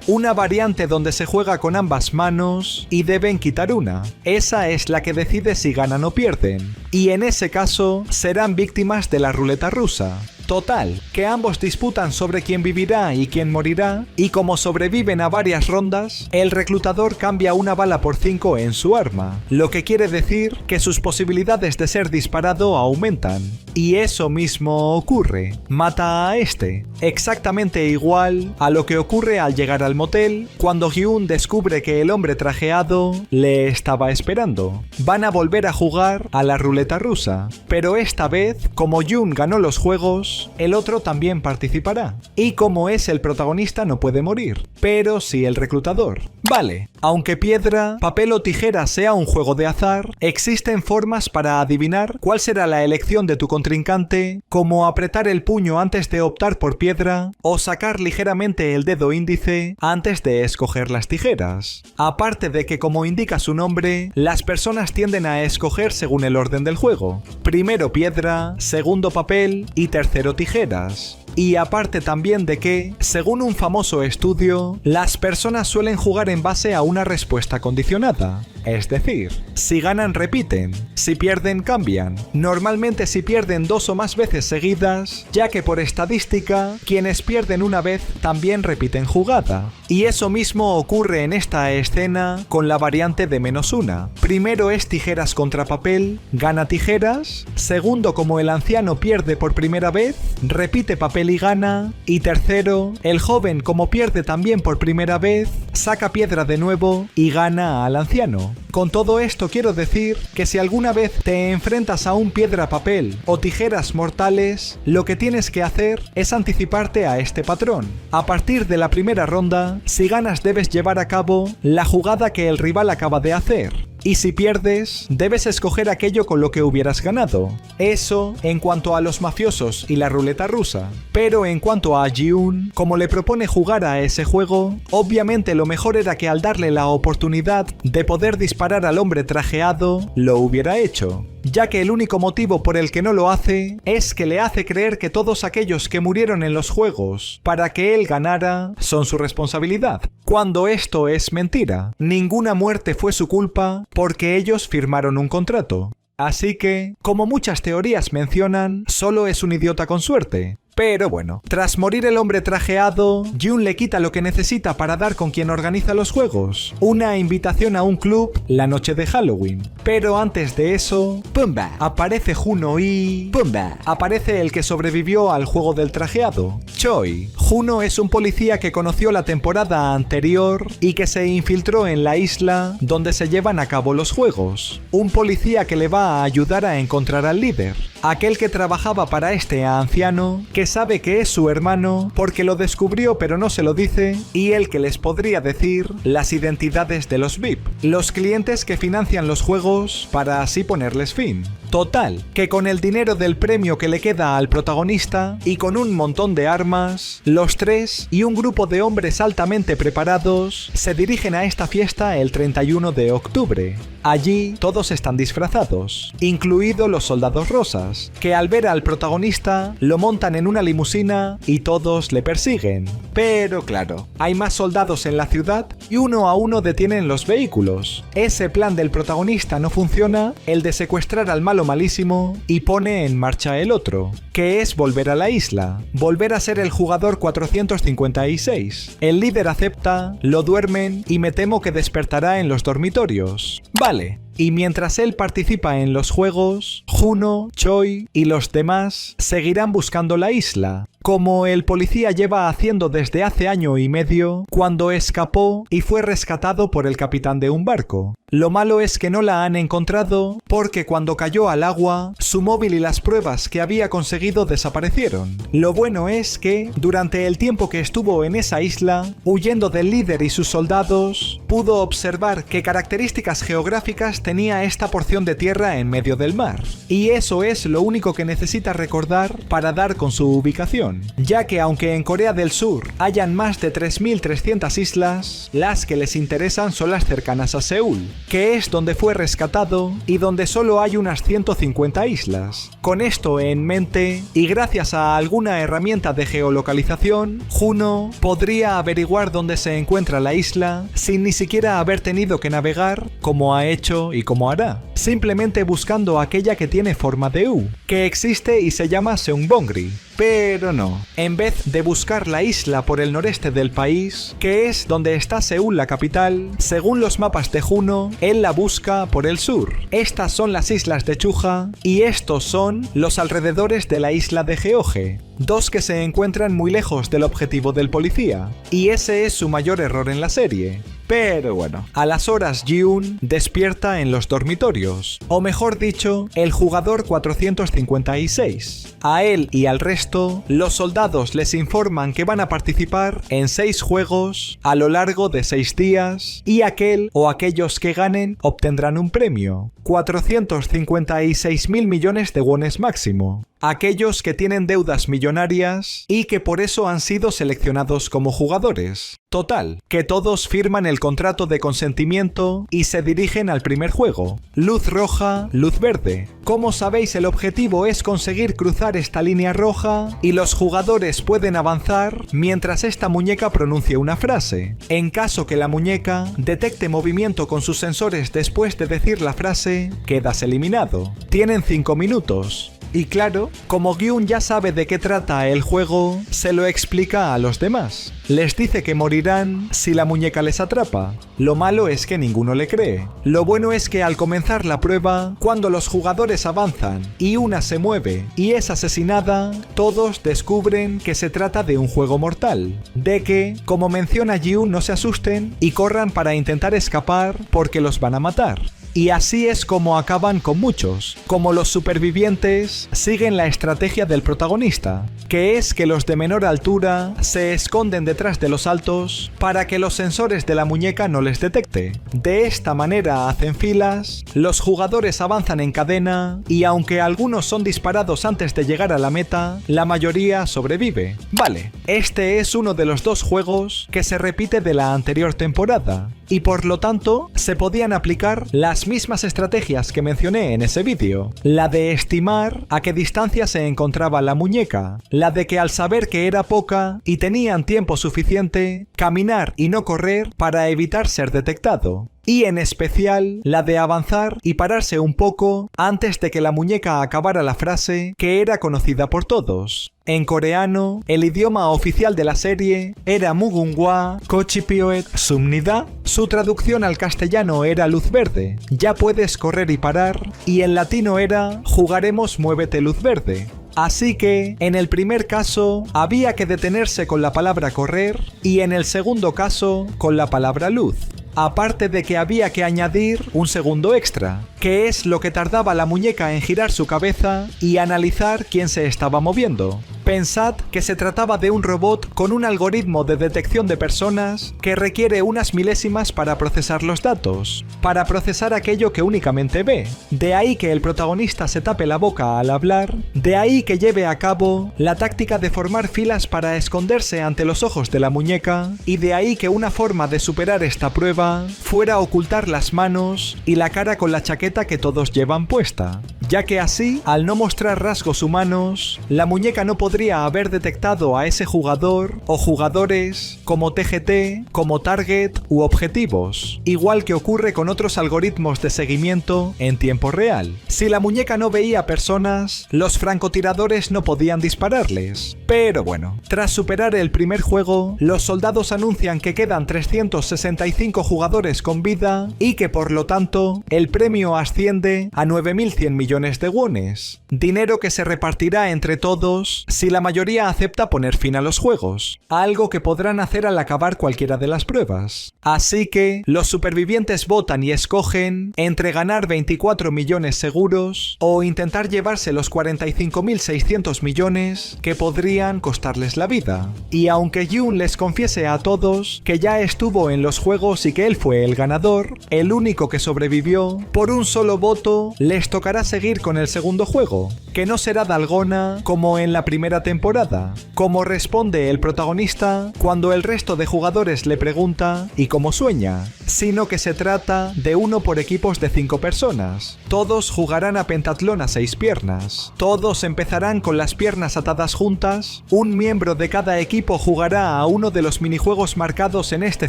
una variante donde se juega con ambas manos y deben quitar una. Esa es la que decide si ganan o pierden, y en ese caso serán víctimas de la ruleta rusa. Total, que ambos disputan sobre quién vivirá y quién morirá, y como sobreviven a varias rondas, el reclutador cambia una bala por 5 en su arma, lo que quiere decir que sus posibilidades de ser disparado aumentan. Y eso mismo ocurre, mata a este, exactamente igual a lo que ocurre al llegar al motel cuando Ji-un descubre que el hombre trajeado le estaba esperando. Van a volver a jugar a la ruleta rusa, pero esta vez, como Ji-un ganó los juegos, el otro también participará. Y como es el protagonista no puede morir, pero sí el reclutador. Vale, aunque piedra, papel o tijera sea un juego de azar, existen formas para adivinar cuál será la elección de tu contrincante, como apretar el puño antes de optar por piedra o sacar ligeramente el dedo índice antes de escoger las tijeras. Aparte de que, como indica su nombre, las personas tienden a escoger según el orden del juego. Primero piedra, segundo papel y tercero tijeras. Y aparte también de que, según un famoso estudio, las personas suelen jugar en base a una respuesta condicionada. Es decir, si ganan repiten, si pierden cambian. Normalmente si pierden 2 o más veces seguidas, ya que por estadística, quienes pierden una vez también repiten jugada. Y eso mismo ocurre en esta escena con la variante de -1. Primero es tijeras contra papel, gana tijeras. Segundo, como el anciano pierde por primera vez, repite papel y gana. Y tercero, el joven como pierde también por primera vez, saca piedra de nuevo y gana al anciano. Con todo esto quiero decir que si alguna vez te enfrentas a un piedra, papel o tijeras mortales, lo que tienes que hacer es anticiparte a este patrón. A partir de la primera ronda, si ganas debes llevar a cabo la jugada que el rival acaba de hacer. Y si pierdes, debes escoger aquello con lo que hubieras ganado. Eso en cuanto a los mafiosos y la ruleta rusa. Pero en cuanto a Ji-un, como le propone jugar a ese juego, obviamente lo mejor era que al darle la oportunidad de poder disparar al hombre trajeado, lo hubiera hecho. ya que el único motivo por el que no lo hace es que le hace creer que todos aquellos que murieron en los juegos para que él ganara son su responsabilidad, cuando esto es mentira. Ninguna muerte fue su culpa porque ellos firmaron un contrato. Así que, como muchas teorías mencionan, solo es un idiota con suerte. Pero bueno, tras morir el hombre trajeado, June le quita lo que necesita para dar con quien organiza los juegos, una invitación a un club la noche de Halloween. Pero antes de eso, ¡pumba!, aparece Juno y... ¡pumba!, aparece el que sobrevivió al juego del trajeado, Choi. Juno es un policía que conoció la temporada anterior y que se infiltró en la isla donde se llevan a cabo los juegos. Un policía que le va a ayudar a encontrar al líder, aquel que trabajaba para este anciano que sabe que es su hermano porque lo descubrió pero no se lo dice, y el que les podría decir las identidades de los VIP, los clientes que financian los juegos para así ponerles fin. Total, que con el dinero del premio que le queda al protagonista y con un montón de armas, los tres y un grupo de hombres altamente preparados se dirigen a esta fiesta el 31 de octubre. Allí todos están disfrazados, incluidos los soldados rosas, que al ver al protagonista lo montan en una limusina y todos le persiguen. Pero claro, hay más soldados en la ciudad y uno a uno detienen los vehículos. Ese plan del protagonista no funciona, el de secuestrar al malo malísimo, y pone en marcha el otro, que es volver a la isla, volver a ser el jugador 456. El líder acepta, lo duermen y me temo que despertará en los dormitorios. Vale. Y mientras él participa en los juegos, Juno, Choi y los demás seguirán buscando la isla, como el policía lleva haciendo desde hace año y medio, cuando escapó y fue rescatado por el capitán de un barco. Lo malo es que no la han encontrado porque cuando cayó al agua, su móvil y las pruebas que había conseguido desaparecieron. Lo bueno es que, durante el tiempo que estuvo en esa isla, huyendo del líder y sus soldados, pudo observar qué características geográficas tenía esta porción de tierra en medio del mar. Y eso es lo único que necesita recordar para dar con su ubicación, ya que aunque en Corea del Sur hayan más de 3.300 islas, las que les interesan son las cercanas a Seúl, que es donde fue rescatado y donde solo hay unas 150 islas. Con esto en mente, y gracias a alguna herramienta de geolocalización, Juno podría averiguar dónde se encuentra la isla sin ni siquiera haber tenido que navegar como ha hecho y como hará, simplemente buscando aquella que tiene forma de U, que existe y se llama Seungbongri. Pero no, en vez de buscar la isla por el noreste del país, que es donde está Seúl la capital, según los mapas de Juno, él la busca por el sur. Estas son las islas de Chuja y estos son los alrededores de la isla de Geoje, dos que se encuentran muy lejos del objetivo del policía, y ese es su mayor error en la serie. Pero bueno, a las horas June despierta en los dormitorios, o mejor dicho, el jugador 456. A él y al resto, los soldados les informan que van a participar en 6 juegos a lo largo de 6 días, y aquel o aquellos que ganen obtendrán un premio, 456.000 millones de wones máximo. Aquellos que tienen deudas millonarias y que por eso han sido seleccionados como jugadores. Total, que todos firman el contrato de consentimiento y se dirigen al primer juego. Luz roja, luz verde. Como sabéis, el objetivo es conseguir cruzar esta línea roja y los jugadores pueden avanzar mientras esta muñeca pronuncie una frase. En caso que la muñeca detecte movimiento con sus sensores después de decir la frase, quedas eliminado. Tienen 5 minutos. Y claro, como Gyun ya sabe de qué trata el juego, se lo explica a los demás. Les dice que morirán si la muñeca les atrapa. Lo malo es que ninguno le cree. Lo bueno es que al comenzar la prueba, cuando los jugadores avanzan y una se mueve y es asesinada, todos descubren que se trata de un juego mortal. De que, como menciona Gyun, no se asusten y corran para intentar escapar porque los van a matar. Y así es como acaban con muchos, como los supervivientes siguen la estrategia del protagonista, que es que los de menor altura se esconden detrás de los altos para que los sensores de la muñeca no les detecte. De esta manera hacen filas, los jugadores avanzan en cadena y aunque algunos son disparados antes de llegar a la meta, la mayoría sobrevive. Vale, este es uno de los 2 juegos que se repite de la anterior temporada. y por lo tanto se podían aplicar las mismas estrategias que mencioné en ese vídeo. La de estimar a qué distancia se encontraba la muñeca, la de que al saber que era poca y tenían tiempo suficiente, caminar y no correr para evitar ser detectado. Y en especial la de avanzar y pararse un poco antes de que la muñeca acabara la frase que era conocida por todos. En coreano, el idioma oficial de la serie era Mugunhwa Kochipioet Sumnida. Su traducción al castellano era luz verde, ya puedes correr y parar, y en latino era jugaremos muévete luz verde. Así que, en el primer caso, había que detenerse con la palabra correr y en el segundo caso, con la palabra luz. Aparte de que había que añadir un segundo extra, que es lo que tardaba la muñeca en girar su cabeza y analizar quién se estaba moviendo. Pensad que se trataba de un robot con un algoritmo de detección de personas que requiere unas milésimas para procesar los datos, para procesar aquello que únicamente ve. De ahí que el protagonista se tape la boca al hablar, de ahí que lleve a cabo la táctica de formar filas para esconderse ante los ojos de la muñeca, y de ahí que una forma de superar esta prueba fuera ocultar las manos y la cara con la chaqueta que todos llevan puesta, ya que así, al no mostrar rasgos humanos, la muñeca no podría haber detectado a ese jugador o jugadores como TGT, como target u objetivos, igual que ocurre con otros algoritmos de seguimiento en tiempo real. Si la muñeca no veía personas, los francotiradores no podían dispararles. Pero bueno, tras superar el primer juego, los soldados anuncian que quedan 365 jugadores con vida y que por lo tanto el premio asciende a 9.100 millones de wones, dinero que se repartirá entre todos si la mayoría acepta poner fin a los juegos, algo que podrán hacer al acabar cualquiera de las pruebas. Así que los supervivientes votan y escogen entre ganar 24 millones seguros o intentar llevarse los 45.600 millones que podrían costarles la vida. Y aunque Yoon les confiese a todos que ya estuvo en los juegos y que él fue el ganador, el único que sobrevivió, por un solo voto les tocará seguir con el segundo juego, que no será Dalgona como en la primera temporada, como responde el protagonista cuando el resto de jugadores le pregunta y cómo sueña, sino que se trata de uno por equipos de 5 personas. Todos jugarán a pentatlón a 6 piernas. Todos empezarán con las piernas atadas juntas. Un miembro de cada equipo jugará a uno de los minijuegos marcados en este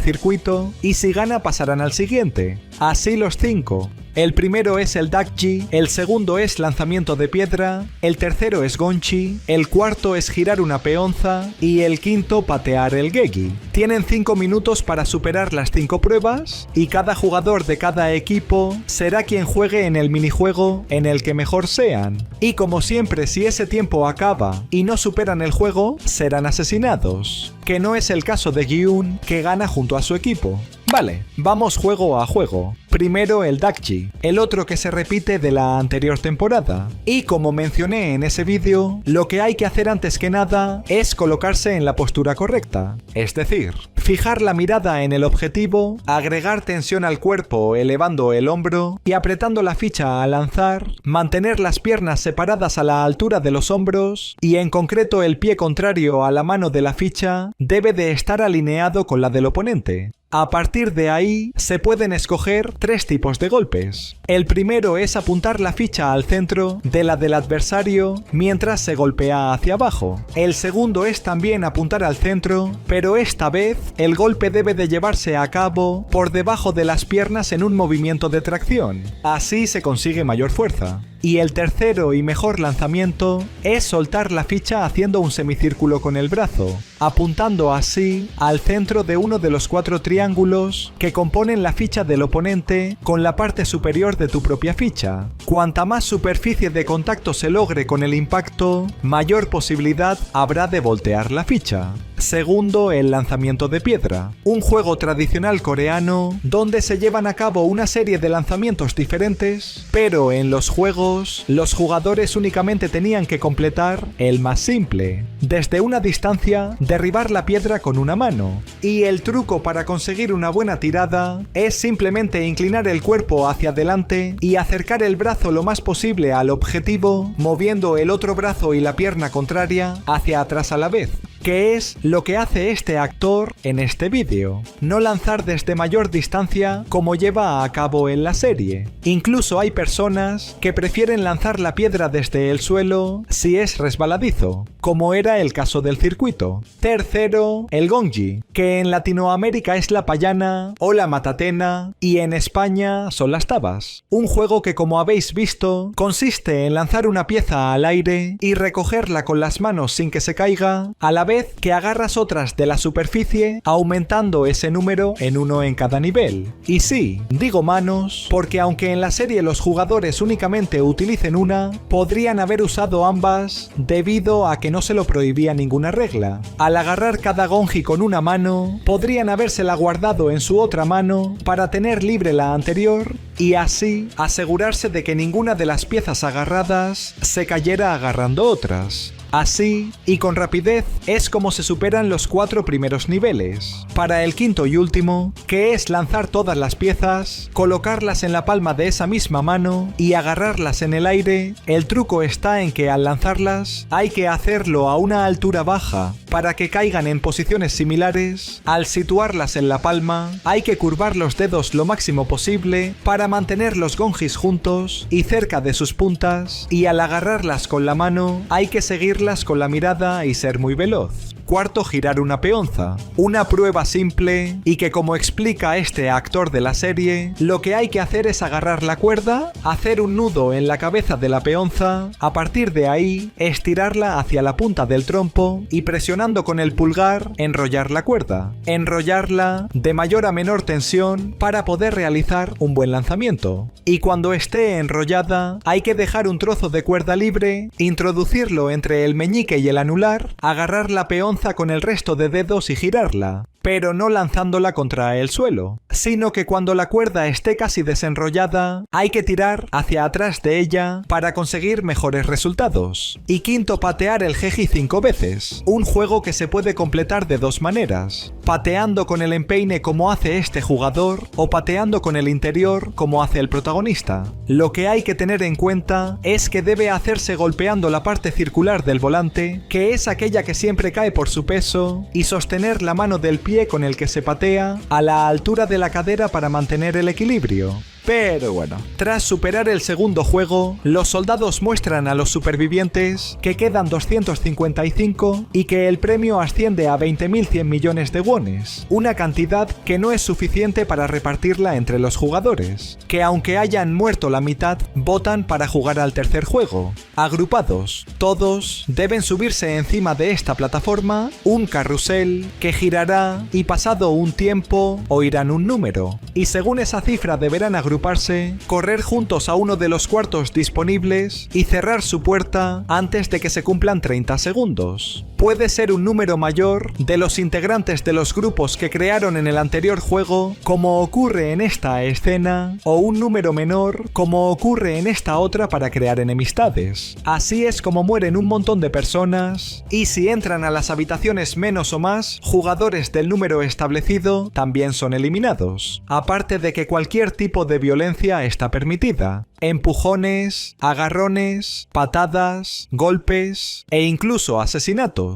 circuito y si gana pasarán al siguiente. Así los 5. El primero es el Dakji, el segundo es lanzamiento de piedra, el tercero es Gonchi, el cuarto es girar una peonza y el quinto patear el Gegi. Tienen 5 minutos para superar las 5 pruebas y cada jugador de cada equipo será quien juegue en el minijuego en el que mejor sean. Y como siempre, si ese tiempo acaba y no superan el juego, serán asesinados. Que no es el caso de Yoon, que gana junto a su equipo. Vale, vamos juego a juego. Primero el Dakji, el otro que se repite de la anterior temporada. Y como mencioné en ese vídeo, lo que hay que hacer antes que nada es colocarse en la postura correcta. Es decir, fijar la mirada en el objetivo, agregar tensión al cuerpo elevando el hombro y apretando la ficha al lanzar, mantener las piernas separadas a la altura de los hombros y en concreto el pie contrario a la mano de la ficha debe de estar alineado con la del oponente. A partir de ahí, se pueden escoger 3 tipos de golpes. El primero es apuntar la ficha al centro de la del adversario mientras se golpea hacia abajo. El segundo es también apuntar al centro, pero esta vez el golpe debe de llevarse a cabo por debajo de las piernas en un movimiento de tracción. Así se consigue mayor fuerza. Y el tercero y mejor lanzamiento es soltar la ficha haciendo un semicírculo con el brazo, apuntando así al centro de uno de los 4 triángulos que componen la ficha del oponente con la parte superior de tu propia ficha. Cuanta más superficie de contacto se logre con el impacto, mayor posibilidad habrá de voltear la ficha. Segundo, el lanzamiento de piedra, un juego tradicional coreano donde se llevan a cabo una serie de lanzamientos diferentes, pero en los juegos los jugadores únicamente tenían que completar el más simple, desde una distancia derribar la piedra con una mano, y el truco para conseguir una buena tirada es simplemente inclinar el cuerpo hacia adelante y acercar el brazo lo más posible al objetivo, moviendo el otro brazo y la pierna contraria hacia atrás a la vez. que es lo que hace este actor en este vídeo. No lanzar desde mayor distancia como lleva a cabo en la serie. Incluso hay personas que prefieren lanzar la piedra desde el suelo si es resbaladizo, como era el caso del circuito. Tercero, el gonji, que en Latinoamérica es la payana o la matatena y en España son las tabas. Un juego que, como habéis visto, consiste en lanzar una pieza al aire y recogerla con las manos sin que se caiga, a la vez que agarras otras de la superficie, aumentando ese número en uno en cada nivel. Y sí, digo manos, porque aunque en la serie los jugadores únicamente utilicen una, podrían haber usado ambas debido a que no se lo prohibía ninguna regla. Al agarrar cada gonji con una mano, podrían habérsela guardado en su otra mano para tener libre la anterior y así asegurarse de que ninguna de las piezas agarradas se cayera agarrando otras. Así, y con rapidez, es como se superan los 4 primeros niveles. Para el quinto y último, que es lanzar todas las piezas, colocarlas en la palma de esa misma mano y agarrarlas en el aire, el truco está en que al lanzarlas hay que hacerlo a una altura baja para que caigan en posiciones similares. Al situarlas en la palma, hay que curvar los dedos lo máximo posible para mantener los gonjis juntos y cerca de sus puntas, y al agarrarlas con la mano hay que seguirlas con la mirada y ser muy veloz. Cuarto, girar una peonza. Una prueba simple y que, como explica este actor de la serie, lo que hay que hacer es agarrar la cuerda, hacer un nudo en la cabeza de la peonza, a partir de ahí estirarla hacia la punta del trompo y presionando con el pulgar enrollar la cuerda. Enrollarla de mayor a menor tensión para poder realizar un buen lanzamiento. Y cuando esté enrollada hay que dejar un trozo de cuerda libre, introducirlo entre el meñique y el anular, agarrar la peonza con el resto de dedos y girarla, pero no lanzándola contra el suelo, sino que cuando la cuerda esté casi desenrollada, hay que tirar hacia atrás de ella para conseguir mejores resultados. Y quinto, patear el jeji 5 veces, un juego que se puede completar de dos maneras: pateando con el empeine como hace este jugador o pateando con el interior como hace el protagonista. Lo que hay que tener en cuenta es que debe hacerse golpeando la parte circular del volante, que es aquella que siempre cae por su peso, y sostener la mano del pie con el que se patea a la altura de la cadera para mantener el equilibrio. Pero bueno, tras superar el segundo juego, los soldados muestran a los supervivientes que quedan 255 y que el premio asciende a 20.100 millones de wones, una cantidad que no es suficiente para repartirla entre los jugadores, que aunque hayan muerto la mitad, votan para jugar al tercer juego. Agrupados, todos deben subirse encima de esta plataforma, un carrusel que girará y pasado un tiempo oirán un número, y según esa cifra deberán agruparse, correr juntos a uno de los cuartos disponibles y cerrar su puerta antes de que se cumplan 30 segundos. Puede ser un número mayor de los integrantes de los grupos que crearon en el anterior juego, como ocurre en esta escena, o un número menor, como ocurre en esta otra para crear enemistades. Así es como mueren un montón de personas, y si entran a las habitaciones menos o más, jugadores del número establecido también son eliminados. Aparte de que cualquier tipo de violencia está permitida: empujones, agarrones, patadas, golpes e incluso asesinatos.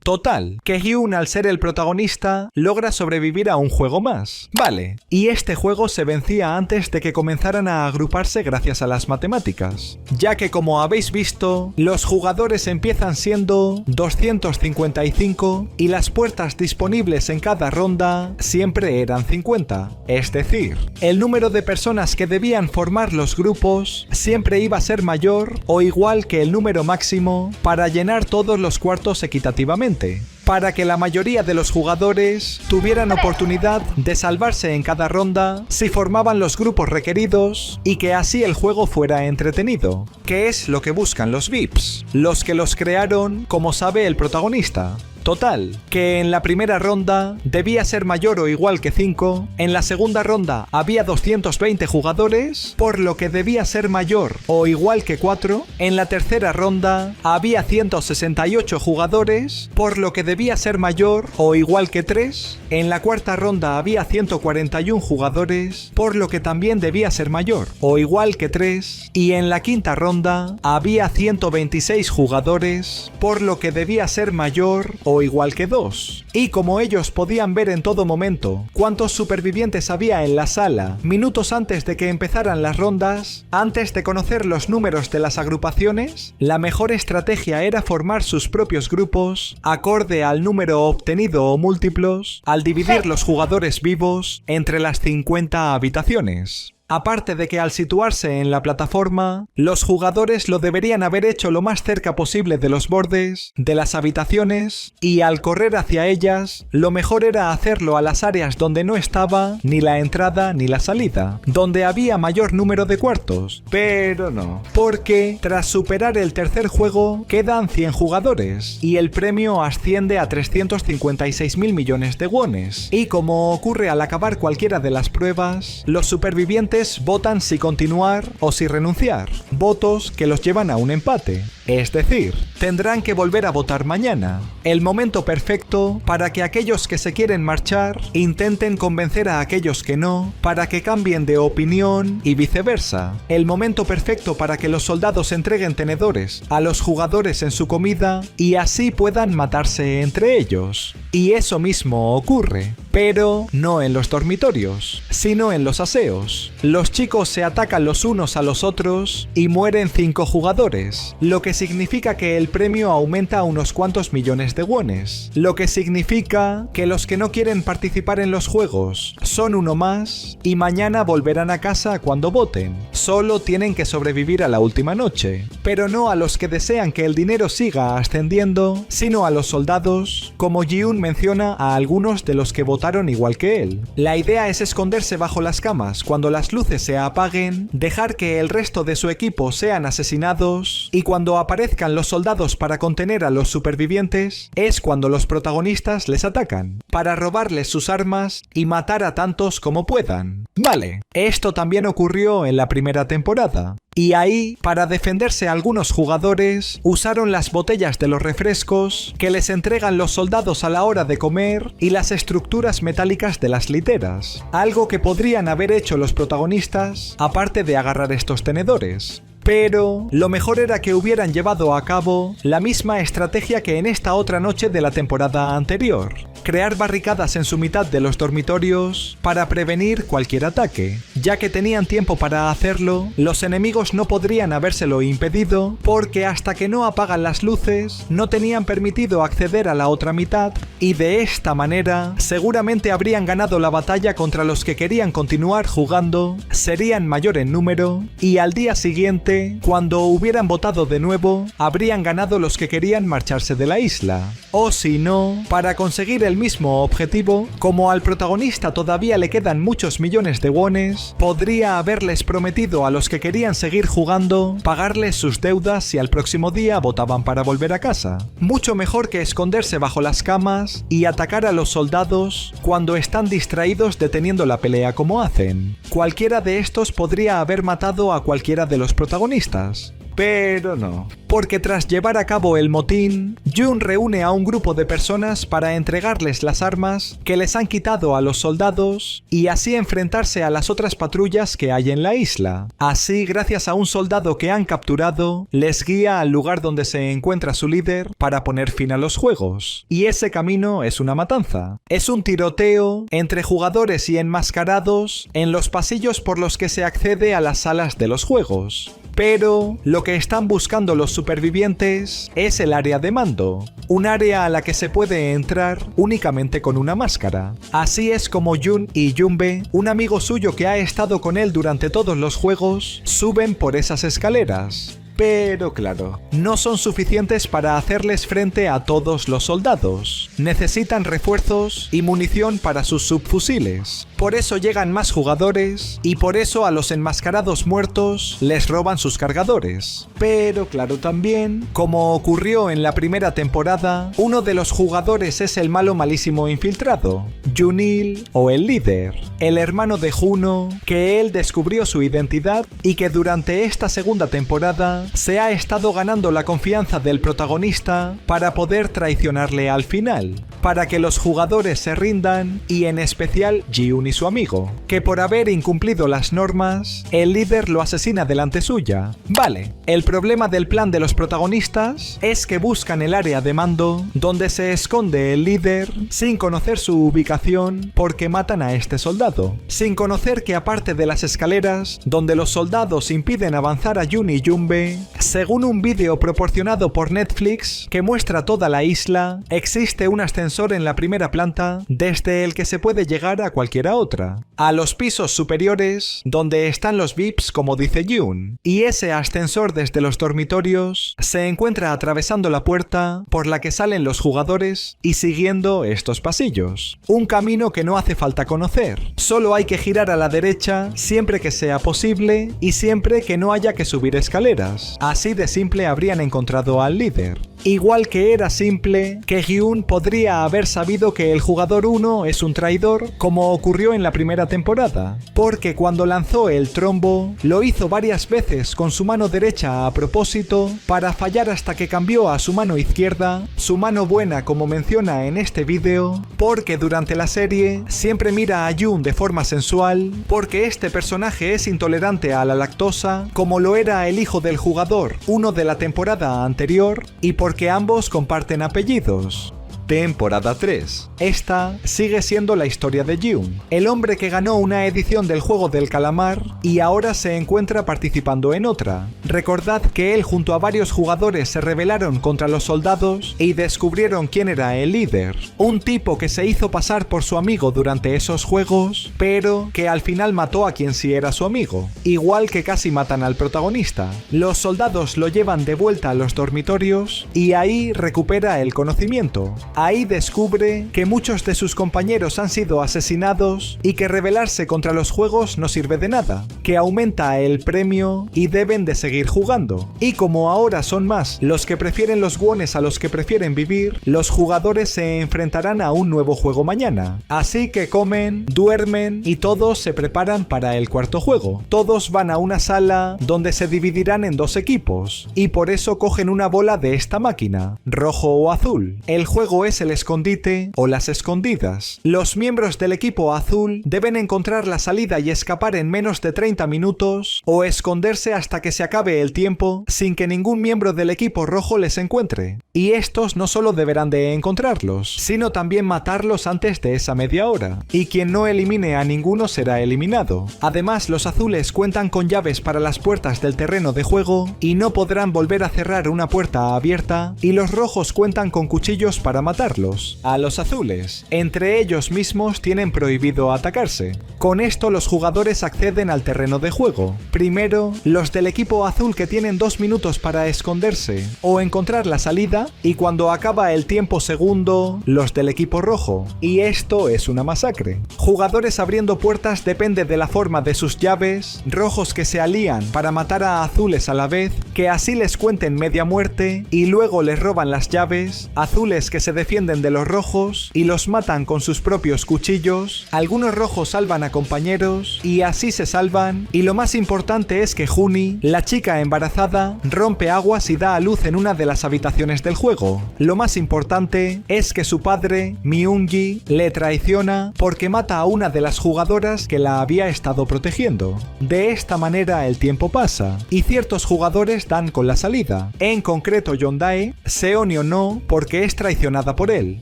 Total, que Hyun, al ser el protagonista, logra sobrevivir a un juego más. Vale, y este juego se vencía antes de que comenzaran a agruparse gracias a las matemáticas, ya que, como habéis visto, los jugadores empiezan siendo 255 y las puertas disponibles en cada ronda siempre eran 50. Es decir, el número de personas que debían formar los grupos siempre iba a ser mayor o igual que el número máximo para llenar todos los cuartos equitativamente, para que la mayoría de los jugadores tuvieran oportunidad de salvarse en cada ronda si formaban los grupos requeridos y que así el juego fuera entretenido, que es lo que buscan los VIPs, los que los crearon, como sabe el protagonista. Total, que en la primera ronda debía ser mayor o igual que 5, en la segunda ronda había 220 jugadores, por lo que debía ser mayor o igual que 4, en la tercera ronda había 168 jugadores, por lo que debía ser mayor o igual que 3, en la cuarta ronda había 141 jugadores, por lo que también debía ser mayor o igual que 3, y en la quinta ronda había 126 jugadores, por lo que debía ser mayor o igual que 2. Y como ellos podían ver en todo momento cuántos supervivientes había en la sala minutos antes de que empezaran las rondas, antes de conocer los números de las agrupaciones, la mejor estrategia era formar sus propios grupos acorde al número obtenido o múltiplos al dividir los jugadores vivos entre las 50 habitaciones. Aparte de que al situarse en la plataforma, los jugadores lo deberían haber hecho lo más cerca posible de los bordes, de las habitaciones, y al correr hacia ellas, lo mejor era hacerlo a las áreas donde no estaba ni la entrada ni la salida, donde había mayor número de cuartos. Pero no, porque tras superar el tercer juego quedan 100 jugadores, y el premio asciende a 356.000 millones de wones. Y como ocurre al acabar cualquiera de las pruebas, los supervivientes votan si continuar o si renunciar, votos que los llevan a un empate. Es decir, tendrán que volver a votar mañana. El momento perfecto para que aquellos que se quieren marchar intenten convencer a aquellos que no, para que cambien de opinión y viceversa. El momento perfecto para que los soldados entreguen tenedores a los jugadores en su comida y así puedan matarse entre ellos. Y eso mismo ocurre, pero no en los dormitorios, sino en los aseos. Los chicos se atacan los unos a los otros y mueren 5 jugadores, lo que significa que el premio aumenta a unos cuantos millones de wones, lo que significa que los que no quieren participar en los juegos son uno más y mañana volverán a casa cuando voten. Solo tienen que sobrevivir a la última noche, pero no a los que desean que el dinero siga ascendiendo, sino a los soldados, como Ji-un menciona a algunos de los que votaron igual que él. La idea es esconderse bajo las camas cuando las luces se apaguen, dejar que el resto de su equipo sean asesinados y cuando aparezcan los soldados para contener a los supervivientes, es cuando los protagonistas les atacan, para robarles sus armas y matar a tantos como puedan. Vale, esto también ocurrió en la primera temporada. Y ahí, para defenderse algunos jugadores, usaron las botellas de los refrescos que les entregan los soldados a la hora de comer y las estructuras metálicas de las literas, algo que podrían haber hecho los protagonistas, aparte de agarrar estos tenedores. Pero lo mejor era que hubieran llevado a cabo la misma estrategia que en esta otra noche de la temporada anterior. Crear barricadas en su mitad de los dormitorios para prevenir cualquier ataque. Ya que tenían tiempo para hacerlo, los enemigos no podrían habérselo impedido porque hasta que no apagan las luces no tenían permitido acceder a la otra mitad y de esta manera seguramente habrían ganado la batalla contra los que querían continuar jugando, serían mayor en número y al día siguiente, cuando hubieran votado de nuevo, habrían ganado los que querían marcharse de la isla. O si no, para conseguir el mismo objetivo, como al protagonista todavía le quedan muchos millones de wones, podría haberles prometido a los que querían seguir jugando pagarles sus deudas si al próximo día votaban para volver a casa. Mucho mejor que esconderse bajo las camas y atacar a los soldados cuando están distraídos deteniendo la pelea como hacen. Cualquiera de estos podría haber matado a cualquiera de los protagonistas. Pero no, porque tras llevar a cabo el motín, Jun reúne a un grupo de personas para entregarles las armas que les han quitado a los soldados y así enfrentarse a las otras patrullas que hay en la isla. Así, gracias a un soldado que han capturado, les guía al lugar donde se encuentra su líder para poner fin a los juegos. Y ese camino es una matanza. Es un tiroteo entre jugadores y enmascarados en los pasillos por los que se accede a las salas de los juegos. Pero lo que están buscando los supervivientes es el área de mando, un área a la que se puede entrar únicamente con una máscara. Así es como Jun y Yunbe, un amigo suyo que ha estado con él durante todos los juegos, suben por esas escaleras. Pero claro, no son suficientes para hacerles frente a todos los soldados. Necesitan refuerzos y munición para sus subfusiles. Por eso llegan más jugadores y por eso a los enmascarados muertos les roban sus cargadores. Pero claro también, como ocurrió en la primera temporada, uno de los jugadores es el malo malísimo infiltrado, Junil o el líder, el hermano de Juno, que él descubrió su identidad y que durante esta segunda temporada se ha estado ganando la confianza del protagonista para poder traicionarle al final. para que los jugadores se rindan, y en especial Ji-un y su amigo, que por haber incumplido las normas, el líder lo asesina delante suya. Vale, el problema del plan de los protagonistas es que buscan el área de mando donde se esconde el líder sin conocer su ubicación porque matan a este soldado, sin conocer que aparte de las escaleras donde los soldados impiden avanzar a Jun y Yunbe, según un vídeo proporcionado por Netflix que muestra toda la isla, existe un ascensor en la primera planta desde el que se puede llegar a cualquiera otra, a los pisos superiores donde están los VIPs como dice Jun, y ese ascensor desde los dormitorios se encuentra atravesando la puerta por la que salen los jugadores y siguiendo estos pasillos. Un camino que no hace falta conocer, solo hay que girar a la derecha siempre que sea posible y siempre que no haya que subir escaleras. Así de simple habrían encontrado al líder. Igual que era simple que Hyun podría haber sabido que el jugador 1 es un traidor, como ocurrió en la primera temporada, porque cuando lanzó el trombo lo hizo varias veces con su mano derecha a propósito para fallar hasta que cambió a su mano izquierda, su mano buena como menciona en este vídeo, porque durante la serie siempre mira a Jun de forma sensual, porque este personaje es intolerante a la lactosa, como lo era el hijo del jugador 1 de la temporada anterior, y porque ambos comparten apellidos. Temporada 3. Esta sigue siendo la historia de Jun, el hombre que ganó una edición del juego del calamar y ahora se encuentra participando en otra. Recordad que él junto a varios jugadores se rebelaron contra los soldados y descubrieron quién era el líder, un tipo que se hizo pasar por su amigo durante esos juegos, pero que al final mató a quien sí era su amigo, igual que casi matan al protagonista. Los soldados lo llevan de vuelta a los dormitorios y ahí recupera el conocimiento. Ahí descubre que muchos de sus compañeros han sido asesinados y que rebelarse contra los juegos no sirve de nada, que aumenta el premio y deben de seguir jugando. Y como ahora son más los que prefieren los wones a los que prefieren vivir, los jugadores se enfrentarán a un nuevo juego mañana. Así que comen, duermen y todos se preparan para el cuarto juego. Todos van a una sala donde se dividirán en dos equipos y por eso cogen una bola de esta máquina, rojo o azul. El juego es el escondite o las escondidas. Los miembros del equipo azul deben encontrar la salida y escapar en menos de 30 minutos o esconderse hasta que se acabe el tiempo sin que ningún miembro del equipo rojo les encuentre. Y estos no solo deberán de encontrarlos, sino también matarlos antes de esa media hora. Y quien no elimine a ninguno será eliminado. Además, los azules cuentan con llaves para las puertas del terreno de juego y no podrán volver a cerrar una puerta abierta, y los rojos cuentan con cuchillos para matarlos. A los azules, entre ellos mismos tienen prohibido atacarse. Con esto los jugadores acceden al terreno de juego. Primero, los del equipo azul que tienen 2 minutos para esconderse o encontrar la salida, y cuando acaba el tiempo segundo, los del equipo rojo. Y esto es una masacre. Jugadores abriendo puertas depende de la forma de sus llaves, rojos que se alían para matar a azules a la vez, que así les cuenten media muerte y luego les roban las llaves, azules que se defienden de los rojos y los matan con sus propios cuchillos, algunos rojos salvan a compañeros y así se salvan, y lo más importante es que Juni, la chica embarazada, rompe aguas y da a luz en una de las habitaciones del juego. Lo más importante es que su padre, Myung-gi, le traiciona porque mata a una de las jugadoras que la había estado protegiendo. De esta manera el tiempo pasa y ciertos jugadores dan con la salida, en concreto Yondae, Seonyo no porque es traicionada por él,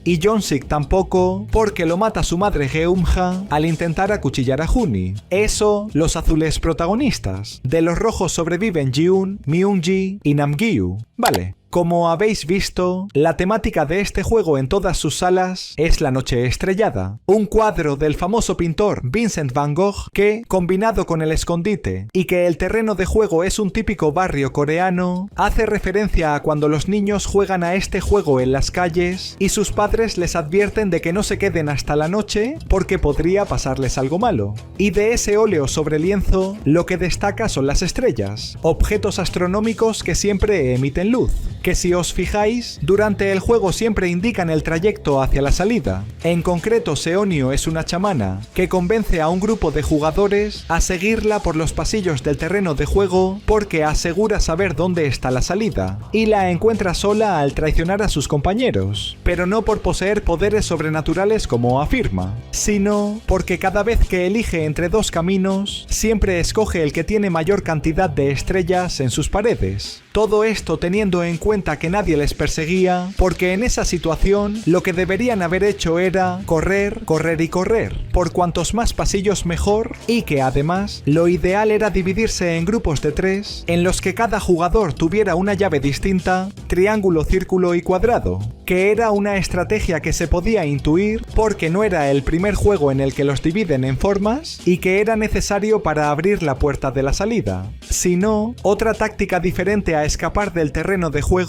y Jonsik tampoco porque lo mata su madre Geumja al intentar acuchillar a Juni. Eso los azules protagonistas. De los rojos sobreviven Jiun, Myung-gi y Namgyu. Vale. Como habéis visto, la temática de este juego en todas sus salas es la noche estrellada, un cuadro del famoso pintor Vincent van Gogh que, combinado con el escondite y que el terreno de juego es un típico barrio coreano, hace referencia a cuando los niños juegan a este juego en las calles y sus padres les advierten de que no se queden hasta la noche porque podría pasarles algo malo. Y de ese óleo sobre lienzo, lo que destaca son las estrellas, objetos astronómicos que siempre emiten luz. que si os fijáis, durante el juego siempre indican el trayecto hacia la salida. En concreto, Seonio es una chamana que convence a un grupo de jugadores a seguirla por los pasillos del terreno de juego porque asegura saber dónde está la salida, y la encuentra sola al traicionar a sus compañeros, pero no por poseer poderes sobrenaturales como afirma, sino porque cada vez que elige entre dos caminos, siempre escoge el que tiene mayor cantidad de estrellas en sus paredes. Todo esto teniendo en cuenta que nadie les perseguía, porque en esa situación lo que deberían haber hecho era correr, correr y correr, por cuantos más pasillos mejor, y que además lo ideal era dividirse en grupos de 3, en los que cada jugador tuviera una llave distinta, triángulo, círculo y cuadrado, que era una estrategia que se podía intuir porque no era el primer juego en el que los dividen en formas y que era necesario para abrir la puerta de la salida, sino otra táctica diferente a escapar del terreno de juego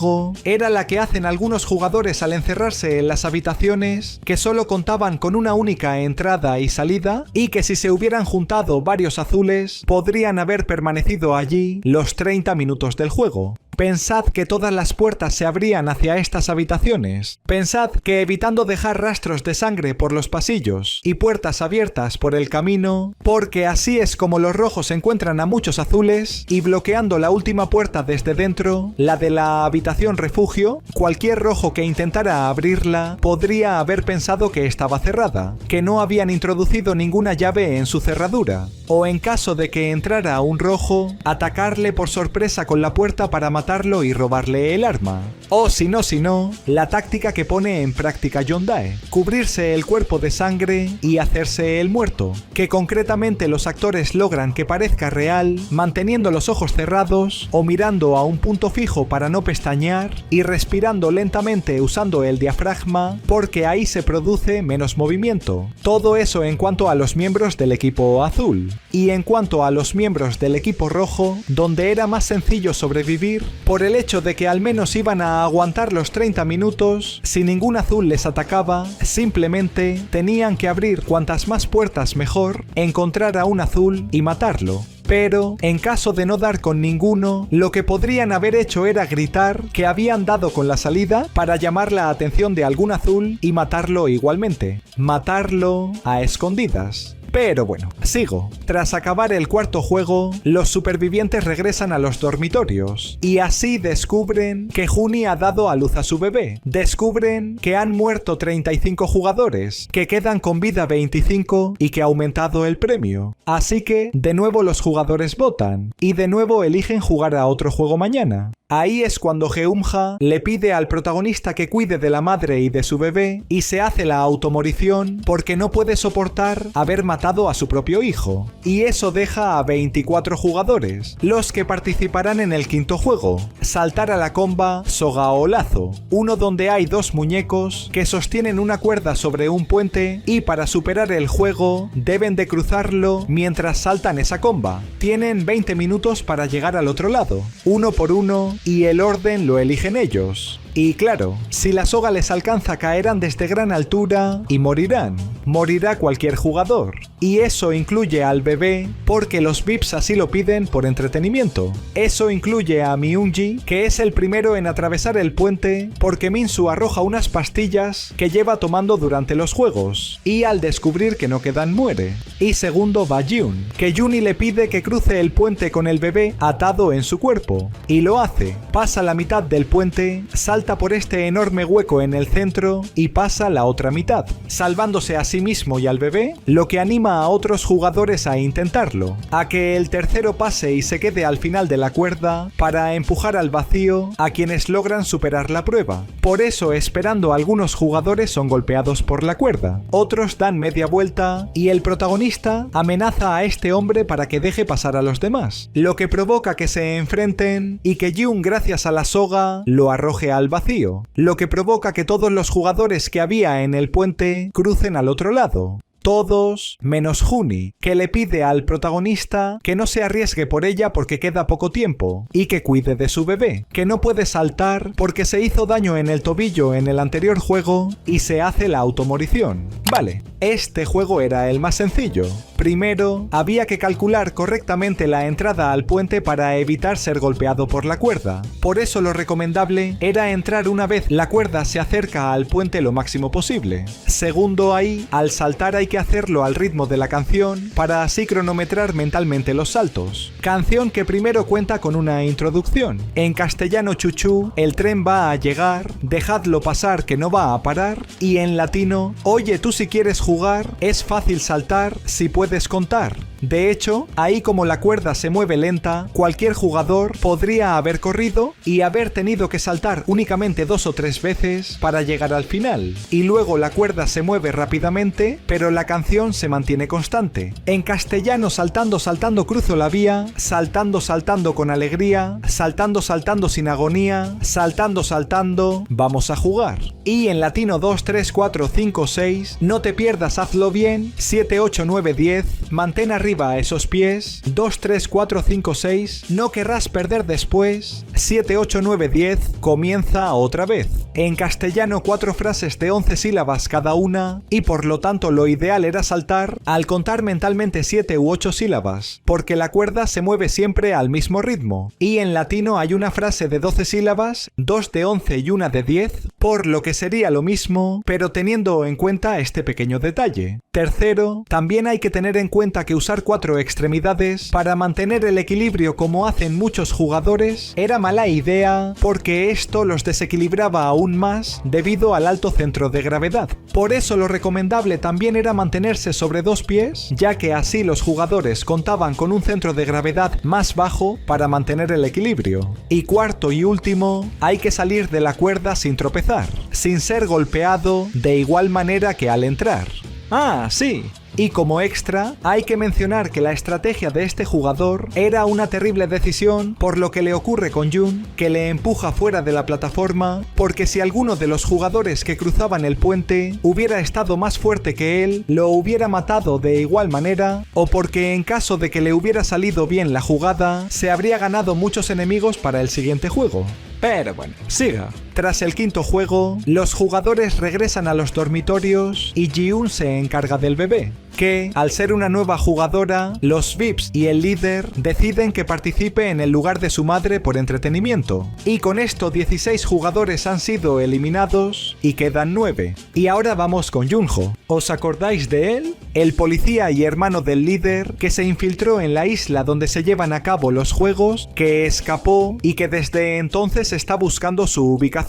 era la que hacen algunos jugadores al encerrarse en las habitaciones que solo contaban con una única entrada y salida y que si se hubieran juntado varios azules podrían haber permanecido allí los 30 minutos del juego. Pensad que todas las puertas se abrían hacia estas habitaciones. Pensad que evitando dejar rastros de sangre por los pasillos y puertas abiertas por el camino, porque así es como los rojos encuentran a muchos azules, y bloqueando la última puerta desde dentro, la de la habitación refugio, cualquier rojo que intentara abrirla podría haber pensado que estaba cerrada, que no habían introducido ninguna llave en su cerradura, o en caso de que entrara un rojo, atacarle por sorpresa con la puerta para matarlo y robarle el arma. O si no, la táctica que pone en práctica Yondae, cubrirse el cuerpo de sangre y hacerse el muerto, que concretamente los actores logran que parezca real, manteniendo los ojos cerrados o mirando a un punto fijo para no pestañear y respirando lentamente usando el diafragma porque ahí se produce menos movimiento. Todo eso en cuanto a los miembros del equipo azul. Y en cuanto a los miembros del equipo rojo, donde era más sencillo sobrevivir, por el hecho de que al menos iban a aguantar los 30 minutos, si ningún azul les atacaba, simplemente tenían que abrir cuantas más puertas mejor, encontrar a un azul y matarlo. Pero, en caso de no dar con ninguno, lo que podrían haber hecho era gritar que habían dado con la salida para llamar la atención de algún azul y matarlo igualmente. Matarlo a escondidas. Pero bueno, sigo. Tras acabar el cuarto juego, los supervivientes regresan a los dormitorios y así descubren que Juni ha dado a luz a su bebé. Descubren que han muerto 35 jugadores, que quedan con vida 25 y que ha aumentado el premio. Así que, de nuevo los jugadores votan y de nuevo eligen jugar a otro juego mañana. Ahí es cuando Geumja le pide al protagonista que cuide de la madre y de su bebé y se hace la automorición porque no puede soportar haber matado a su propio hijo. Y eso deja a 24 jugadores, los que participarán en el quinto juego, saltar a la comba soga o lazo, uno donde hay dos muñecos que sostienen una cuerda sobre un puente y para superar el juego deben de cruzarlo mientras saltan esa comba. Tienen 20 minutos para llegar al otro lado, uno por uno, y el orden lo eligen ellos. Y claro, si la soga les alcanza caerán desde gran altura y morirán. Morirá cualquier jugador. Y eso incluye al bebé porque los VIPs así lo piden por entretenimiento. Eso incluye a Myunji, que es el primero en atravesar el puente porque Minsu arroja unas pastillas que lleva tomando durante los juegos. Y al descubrir que no quedan muere. Y segundo va Jun, que Juni le pide que cruce el puente con el bebé atado en su cuerpo. Y lo hace. Pasa la mitad del puente, salta por este enorme hueco en el centro y pasa la otra mitad, salvándose a sí mismo y al bebé, lo que anima a otros jugadores a intentarlo, a que el tercero pase y se quede al final de la cuerda para empujar al vacío a quienes logran superar la prueba. Por eso, esperando algunos jugadores son golpeados por la cuerda, otros dan media vuelta y el protagonista amenaza a este hombre para que deje pasar a los demás, lo que provoca que se enfrenten y que Jun, gracias a la soga, lo arroje al vacío, lo que provoca que todos los jugadores que había en el puente crucen al otro lado. Todos menos Juni, que le pide al protagonista que no se arriesgue por ella porque queda poco tiempo y que cuide de su bebé, que no puede saltar porque se hizo daño en el tobillo en el anterior juego y se hace la automorición. Vale, Este juego era el más sencillo. Primero, había que calcular correctamente la entrada al puente para evitar ser golpeado por la cuerda. Por eso lo recomendable era entrar una vez la cuerda se acerca al puente lo máximo posible. Segundo, ahí, al saltar hay que hacerlo al ritmo de la canción para así cronometrar mentalmente los saltos. Canción que primero cuenta con una introducción. En castellano chuchú, el tren va a llegar, dejadlo pasar que no va a parar. Y en latino, oye tú si quieres jugar, es fácil saltar si puedes contar. De hecho, ahí como la cuerda se mueve lenta, cualquier jugador podría haber corrido y haber tenido que saltar únicamente 2 o 3 veces para llegar al final. Y luego la cuerda se mueve rápidamente, pero la canción se mantiene constante. En castellano, saltando, saltando cruzo la vía, saltando, saltando con alegría, saltando, saltando sin agonía, saltando, saltando, vamos a jugar. Y en latino 2, 3, 4, 5, 6, no te pierdas, hazlo bien, 7, 8, 9, 10, mantén arriba a esos pies, 2, 3, 4, 5, 6, no querrás perder después, 7, 8, 9, 10, comienza otra vez. En castellano 4 frases de 11 sílabas cada una y por lo tanto lo ideal era saltar al contar mentalmente 7 u 8 sílabas, porque la cuerda se mueve siempre al mismo ritmo. Y en latino hay una frase de 12 sílabas, 2 de 11 y una de 10, por lo que sería lo mismo, pero teniendo en cuenta este pequeño detalle. Tercero, también hay que tener en cuenta que usar 4 extremidades para mantener el equilibrio como hacen muchos jugadores era mala idea porque esto los desequilibraba aún más debido al alto centro de gravedad. Por eso lo recomendable también era mantenerse sobre 2 pies, ya que así los jugadores contaban con un centro de gravedad más bajo para mantener el equilibrio. Y cuarto y último, hay que salir de la cuerda sin tropezar, sin ser golpeado de igual manera que al entrar. Ah, sí. Y como extra, hay que mencionar que la estrategia de este jugador era una terrible decisión por lo que le ocurre con Jun, que le empuja fuera de la plataforma, porque si alguno de los jugadores que cruzaban el puente hubiera estado más fuerte que él, lo hubiera matado de igual manera, o porque en caso de que le hubiera salido bien la jugada, se habría ganado muchos enemigos para el siguiente juego. Pero bueno, siga. Tras el quinto juego, los jugadores regresan a los dormitorios y Ji-Hoon se encarga del bebé, que, al ser una nueva jugadora, los VIPs y el líder deciden que participe en el lugar de su madre por entretenimiento. Y con esto 16 jugadores han sido eliminados y quedan 9. Y ahora vamos con Junho. ¿Os acordáis de él? El policía y hermano del líder que se infiltró en la isla donde se llevan a cabo los juegos, que escapó y que desde entonces está buscando su ubicación.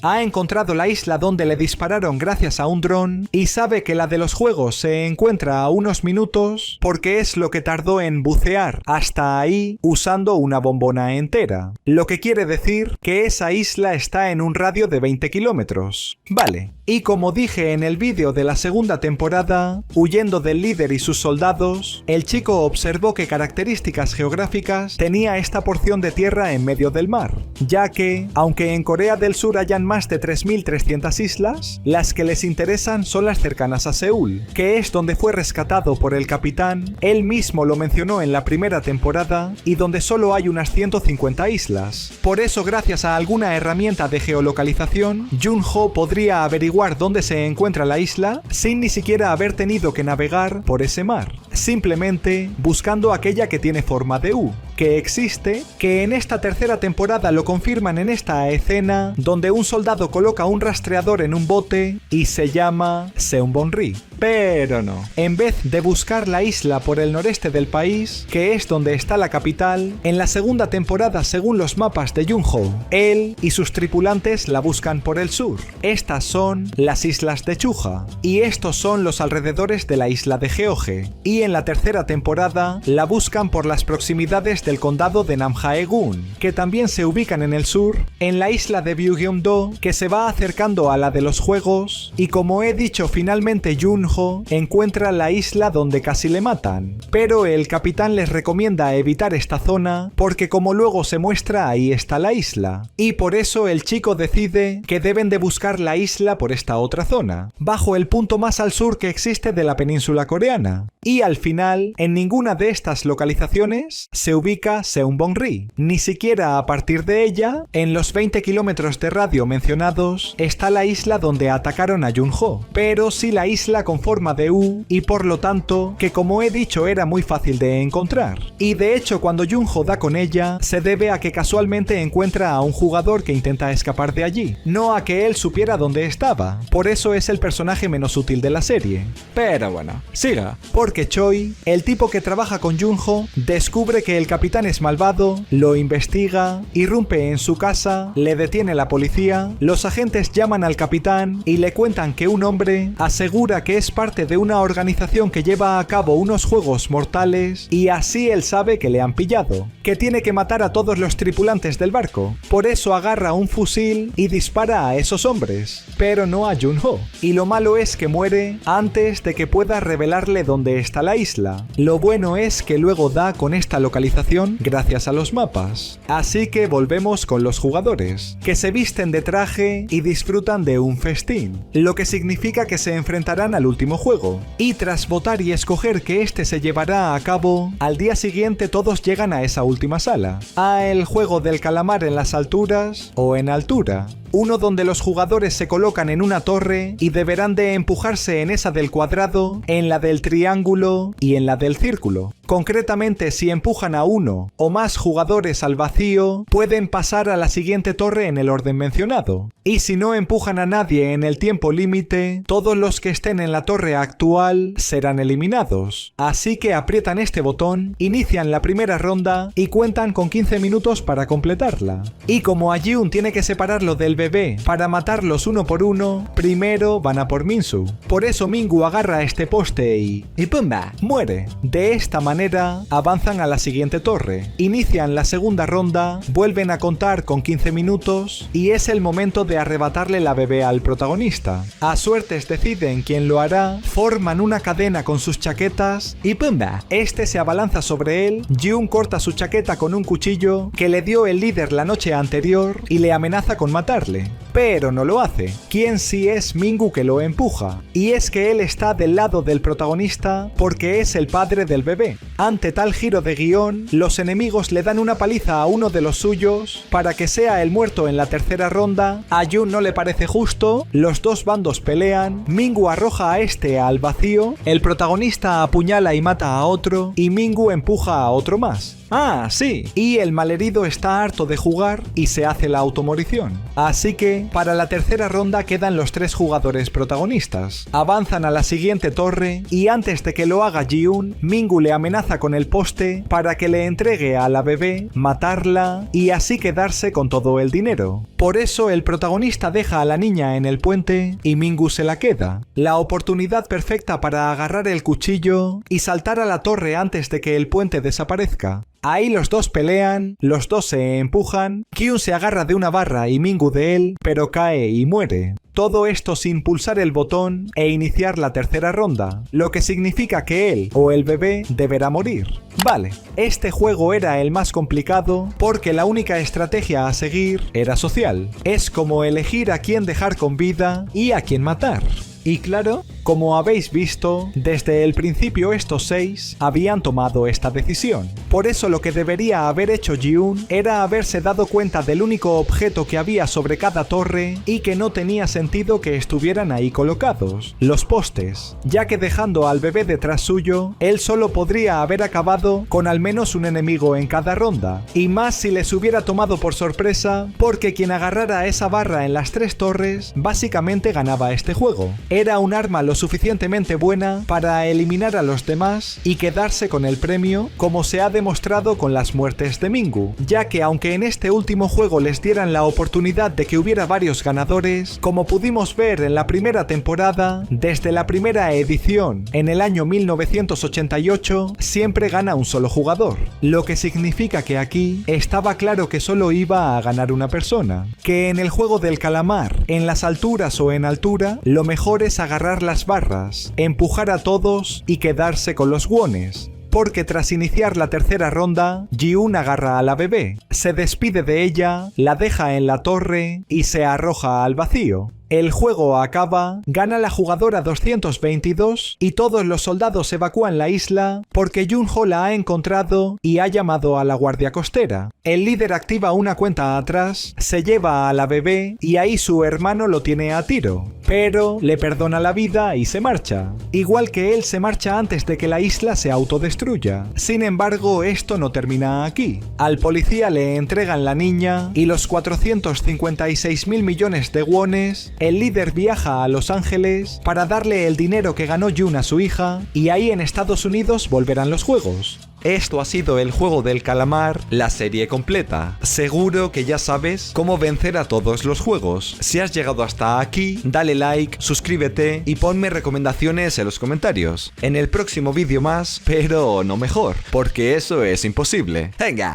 Ha encontrado la isla donde le dispararon gracias a un dron y sabe que la de los juegos se encuentra a unos minutos porque es lo que tardó en bucear hasta ahí usando una bombona entera. Lo que quiere decir que esa isla está en un radio de 20 kilómetros. Vale. Y como dije en el vídeo de la segunda temporada, huyendo del líder y sus soldados, el chico observó qué características geográficas tenía esta porción de tierra en medio del mar, ya que, aunque en Corea del Sur hayan más de 3.300 islas, las que les interesan son las cercanas a Seúl, que es donde fue rescatado por el capitán, él mismo lo mencionó en la primera temporada, y donde solo hay unas 150 islas. Por eso, gracias a alguna herramienta de geolocalización, Junho podría averiguar dónde se encuentra la isla sin ni siquiera haber tenido que navegar por ese mar, simplemente buscando aquella que tiene forma de U, que existe, que en esta tercera temporada lo confirman en esta escena donde un soldado coloca un rastreador en un bote y se llama Seunbonri. Pero no, en vez de buscar la isla por el noreste del país, que es donde está la capital, en la segunda temporada, según los mapas de Junho, él y sus tripulantes la buscan por el sur. Estas son las islas de Chuja, y estos son los alrededores de la isla de Geoje, y en la tercera temporada la buscan por las proximidades del condado de Namjae-gun, que también se ubican en el sur, en la isla de Byugyeong-do, que se va acercando a la de los juegos, y como he dicho, finalmente Junho encuentra la isla donde casi le matan, pero el capitán les recomienda evitar esta zona porque como luego se muestra ahí está la isla, y por eso el chico decide que deben de buscar la isla por esta otra zona, bajo el punto más al sur que existe de la península coreana, y al final en ninguna de estas localizaciones se ubica Seunbonri, ni siquiera a partir de ella, en los 20 kilómetros de radio mencionados, está la isla donde atacaron a Junho, pero sí la isla con forma de U y por lo tanto que, como he dicho, era muy fácil de encontrar. Y de hecho, cuando Junho da con ella, se debe a que casualmente encuentra a un jugador que intenta escapar de allí, no a que él supiera dónde estaba. Por eso es el personaje menos útil de la serie. Pero bueno, siga. Porque Choi, el tipo que trabaja con Junho, descubre que el capitán es malvado, lo investiga, irrumpe en su casa, le detiene la policía, los agentes llaman al capitán y le cuentan que un hombre asegura que es parte de una organización que lleva a cabo unos juegos mortales y así él sabe que le han pillado, que tiene que matar a todos los tripulantes del barco. Por eso agarra un fusil y dispara a esos hombres, pero no a Junho. Y lo malo es que muere antes de que pueda revelarle dónde está la isla. Lo bueno es que luego da con esta localización gracias a los mapas. Así que volvemos con los jugadores, que se visten de traje y disfrutan de un festín, lo que significa que se enfrentarán al último juego. Y tras votar y escoger que este se llevará a cabo, al día siguiente todos llegan a esa última sala, a el juego del calamar en las alturas o en altura. Uno donde los jugadores se colocan en una torre y deberán de empujarse en esa del cuadrado, en la del triángulo y en la del círculo. Concretamente, si empujan a uno o más jugadores al vacío, pueden pasar a la siguiente torre en el orden mencionado. Y si no empujan a nadie en el tiempo límite, todos los que estén en la torre actual serán eliminados. Así que aprietan este botón, inician la primera ronda y cuentan con 15 minutos para completarla. Y como a Jiun tiene que separarlo del bebé para matarlos uno por uno, primero van a por Minsu. Por eso Mingu agarra este poste y ¡pumba! Muere. De esta manera avanzan a la siguiente torre, inician la segunda ronda, vuelven a contar con 15 minutos y es el momento de arrebatarle la bebé al protagonista. A suertes deciden quién lo hará, forman una cadena con sus chaquetas y ¡pumba! Este se abalanza sobre él, Jiun corta su chaqueta con un cuchillo que le dio el líder la noche anterior y le amenaza con matarle. Pero no lo hace. ¿Quién sí es Mingu que lo empuja? Y es que él está del lado del protagonista porque es el padre del bebé. Ante tal giro de guión, los enemigos le dan una paliza a uno de los suyos para que sea el muerto en la tercera ronda. A Jun no le parece justo, los dos bandos pelean, Mingu arroja a este al vacío, el protagonista apuñala y mata a otro y Mingu empuja a otro más. Ah, sí, y el malherido está harto de jugar y se hace la automorición. Así que, para la tercera ronda quedan los tres jugadores protagonistas. Avanzan a la siguiente torre y antes de que lo haga Jiun, Mingu le amenaza con el poste para que le entregue a la bebé, matarla y así quedarse con todo el dinero. Por eso el protagonista deja a la niña en el puente y Mingu se la queda. La oportunidad perfecta para agarrar el cuchillo y saltar a la torre antes de que el puente desaparezca. Ahí los dos pelean, los dos se empujan, Kyun se agarra de una barra y Mingu de él, pero cae y muere. Todo esto sin pulsar el botón e iniciar la tercera ronda, lo que significa que él o el bebé deberá morir. Vale, este juego era el más complicado porque la única estrategia a seguir era social. Es como elegir a quién dejar con vida y a quién matar. Y claro, como habéis visto, desde el principio estos 6 habían tomado esta decisión. Por eso lo que debería haber hecho Jiun era haberse dado cuenta del único objeto que había sobre cada torre y que no tenía sentido que estuvieran ahí colocados, los postes, ya que dejando al bebé detrás suyo, él solo podría haber acabado con al menos un enemigo en cada ronda, y más si les hubiera tomado por sorpresa, porque quien agarrara esa barra en las 3 torres básicamente ganaba este juego. Era un arma lo suficientemente buena para eliminar a los demás y quedarse con el premio, como se ha demostrado con las muertes de Mingu, ya que aunque en este último juego les dieran la oportunidad de que hubiera varios ganadores, como pudimos ver en la primera temporada, desde la primera edición, en el año 1988, siempre gana un solo jugador, lo que significa que aquí estaba claro que solo iba a ganar una persona, que en el juego del calamar, en las alturas o en altura, lo mejor es agarrar las barras, empujar a todos y quedarse con los wones. Porque tras iniciar la tercera ronda, Jiun agarra a la bebé, se despide de ella, la deja en la torre y se arroja al vacío. El juego acaba, gana la jugadora 222 y todos los soldados evacúan la isla porque Junho la ha encontrado y ha llamado a la guardia costera. El líder activa una cuenta atrás, se lleva a la bebé y ahí su hermano lo tiene a tiro, pero le perdona la vida y se marcha. Igual que él se marcha antes de que la isla se autodestruya. Sin embargo, esto no termina aquí. Al policía le entregan la niña y los 456.000 millones de wones. El líder viaja a Los Ángeles para darle el dinero que ganó Jun a su hija y ahí en Estados Unidos volverán los juegos. Esto ha sido el juego del calamar, la serie completa. Seguro que ya sabes cómo vencer a todos los juegos. Si has llegado hasta aquí, dale like, suscríbete y ponme recomendaciones en los comentarios. En el próximo vídeo más, pero no mejor, porque eso es imposible. ¡Venga!